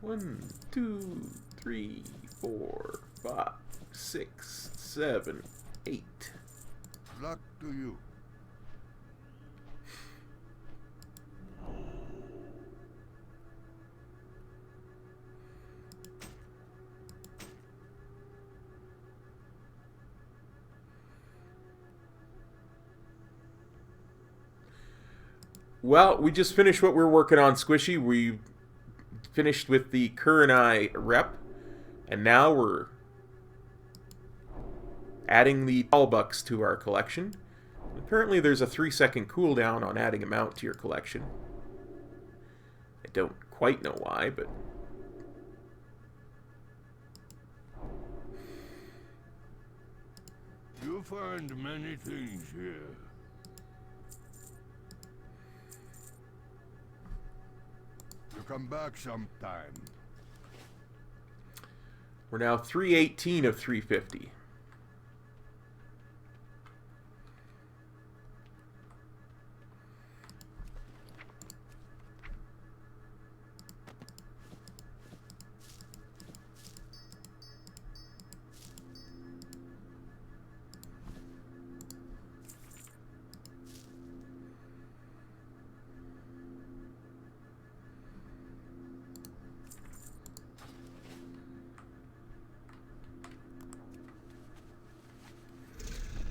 1, 2, 3, 4, 5, 6, 7, 8. Luck to you. Well, we just finished what we're working on, Squishy. We finished with the Kurenai rep, and now we're adding the Tallbucks to our collection. Apparently there's a 3-second cooldown on adding a mount to your collection. I don't quite know why, but... You find many things here. You come back sometime. We're now 318 of 350.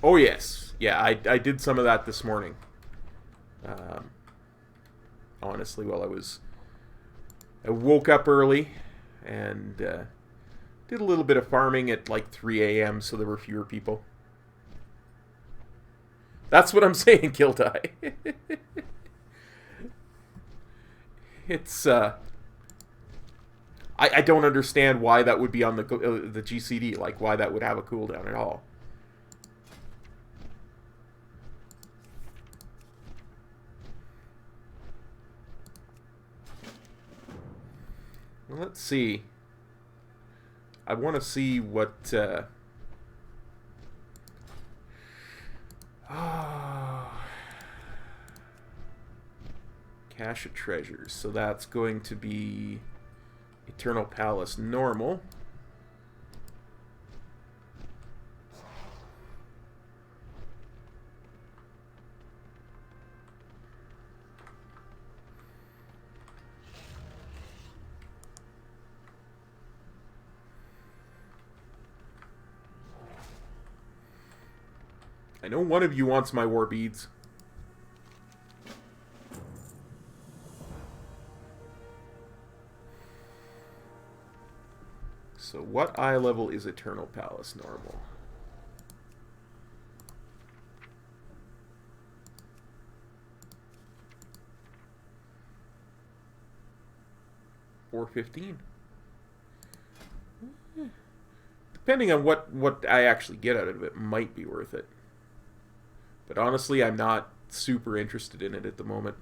Oh yes, yeah, I did some of that this morning. Honestly, while I woke up early and did a little bit of farming at like 3 a.m. so there were fewer people. That's what I'm saying, Kiltai. It's I don't understand why that would be on the GCD, like why that would have a cooldown at all. Well, let's see. I want to see what... Cache of Treasures. So that's going to be Eternal Palace normal. I know one of you wants my war beads. So what eye level is Eternal Palace normal? $415. Depending on what I actually get out of it, might be worth it. But honestly, I'm not super interested in it at the moment.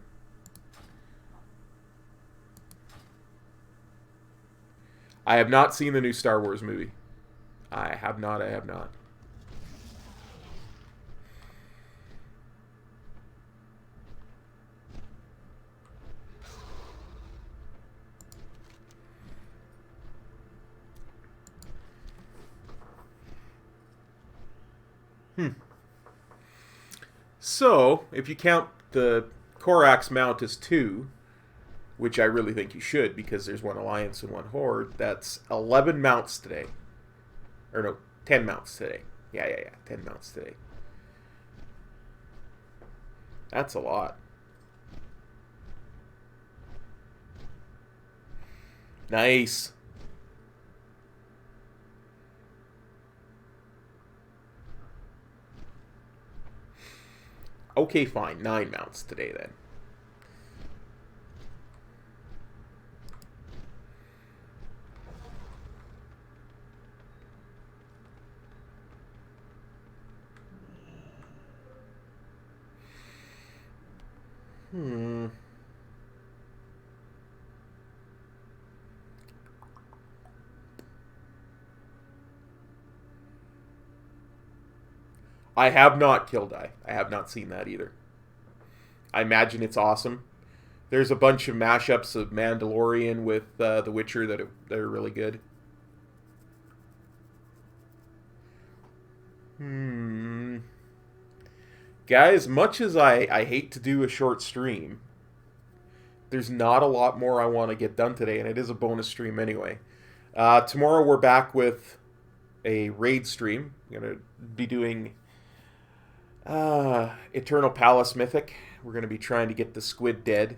I have not seen the new Star Wars movie. I have not. So, if you count the Korrak's mount as 2, which I really think you should because there's 1 Alliance and 1 Horde, that's 11 mounts today. Or no, 10 mounts today. Yeah, 10 mounts today. That's a lot. Nice. Okay, fine. 9 mounts today, then. I have not killed I have not seen that either. I imagine it's awesome. There's a bunch of mashups of Mandalorian with The Witcher that are really good. Guys, much as I hate to do a short stream, there's not a lot more I want to get done today, and it is a bonus stream anyway. Tomorrow we're back with a raid stream. I'm going to be doing Eternal Palace Mythic. We're going to be trying to get the squid dead,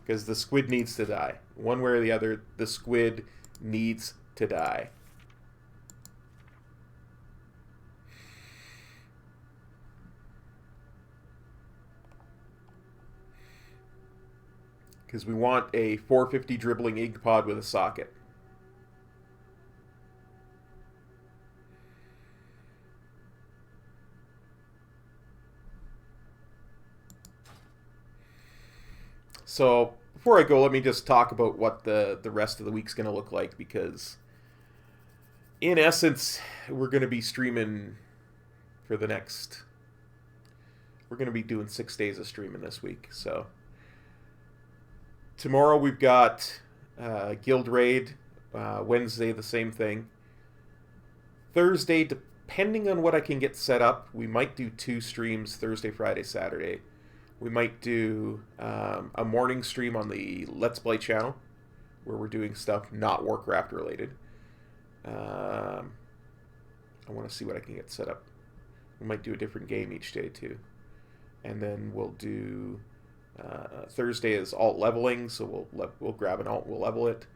because the squid needs to die. One way or the other, the squid needs to die. Because we want a 450 dribbling ink pod with a socket. So, before I go, let me just talk about what the rest of the week's going to look like, because in essence, we're going to be streaming for the next... We're going to be doing 6 days of streaming this week, so... Tomorrow we've got Guild Raid. Wednesday, the same thing. Thursday, depending on what I can get set up, we might do 2 streams, Thursday, Friday, Saturday. We might do a morning stream on the Let's Play channel, where we're doing stuff not Warcraft related. I want to see what I can get set up. We might do a different game each day too. And then we'll do... Thursday is alt leveling, so we'll grab an alt, we'll level it.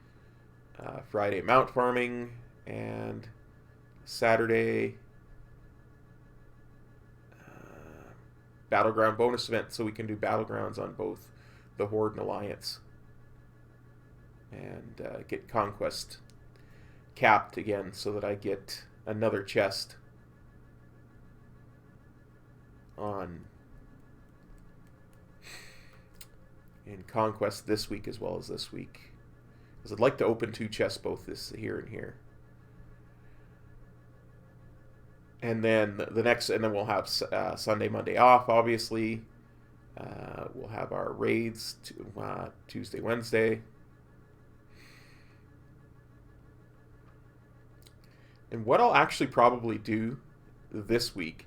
Friday, mount farming, and Saturday, Battleground bonus event, so we can do Battlegrounds on both the Horde and Alliance. And get Conquest capped again, so that I get another chest on... in Conquest this week as well as this week, because I'd like to open 2 chests both this here and here, and then we'll have Sunday, Monday off. Obviously, we'll have our raids Tuesday, Wednesday, and what I'll actually probably do this week,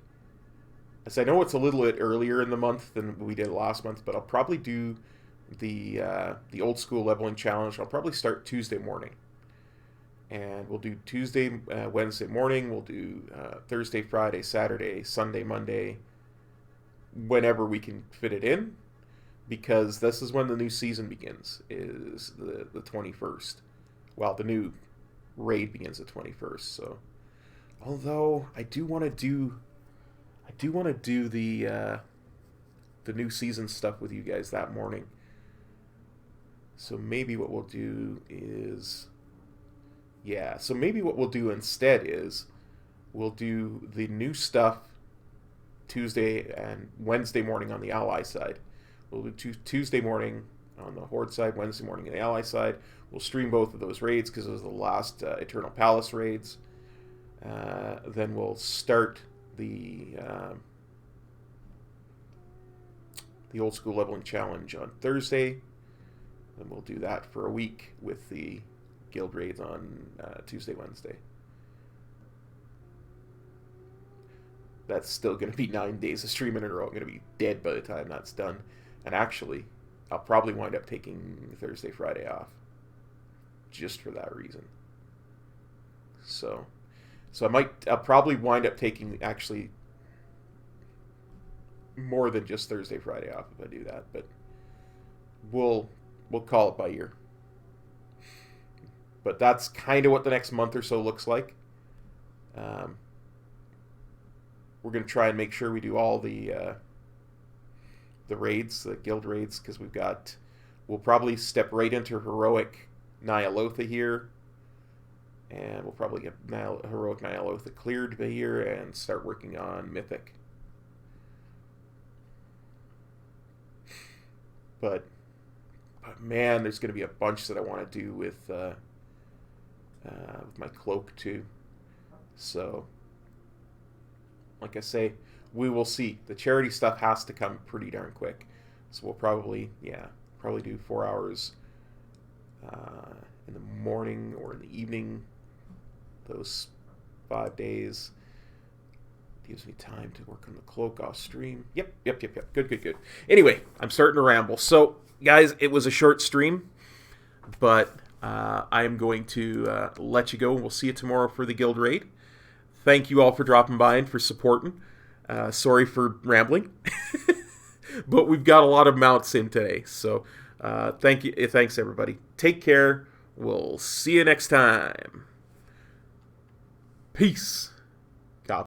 as I know it's a little bit earlier in the month than we did last month, but I'll probably do the old school leveling challenge. I'll probably start Tuesday morning, And we'll do Tuesday, Wednesday morning. We'll do Thursday, Friday, Saturday, Sunday, Monday, whenever we can fit it in. Because this is when the new season begins, is the 21st. Well, the new raid begins the 21st. So, although I do want to do the new season stuff with you guys that morning. So maybe what we'll do is, so maybe what we'll do instead is we'll do the new stuff Tuesday and Wednesday morning on the ally side. We'll do Tuesday morning on the Horde side, Wednesday morning on the ally side. We'll stream both of those raids because those are the last Eternal Palace raids. Then we'll start the old school leveling challenge on Thursday. And we'll do that for a week with the guild raids on Tuesday, Wednesday. That's still going to be 9 days of streaming in a row. I'm going to be dead by the time that's done. And actually, I'll probably wind up taking Thursday, Friday off. Just for that reason. So I'll probably wind up taking actually more than just Thursday, Friday off if I do that. But we'll call it by ear. But that's kind of what the next month or so looks like. We're going to try and make sure we do all the raids, the guild raids, because we'll probably step right into heroic Nyalotha here, and we'll probably get heroic Nyalotha cleared by here and start working on mythic. But man, there's going to be a bunch that I want to do with my cloak too. So, like I say, we will see. The charity stuff has to come pretty darn quick. So we'll probably do 4 hours in the morning or in the evening. Those 5 days. Gives me time to work on the cloak off stream. Yep. Good. Anyway, I'm starting to ramble. So, guys, it was a short stream, but I am going to let you go. We'll see you tomorrow for the guild raid. Thank you all for dropping by and for supporting. Sorry for rambling, but we've got a lot of mounts in today. So, thank you. Thanks, everybody. Take care. We'll see you next time. Peace.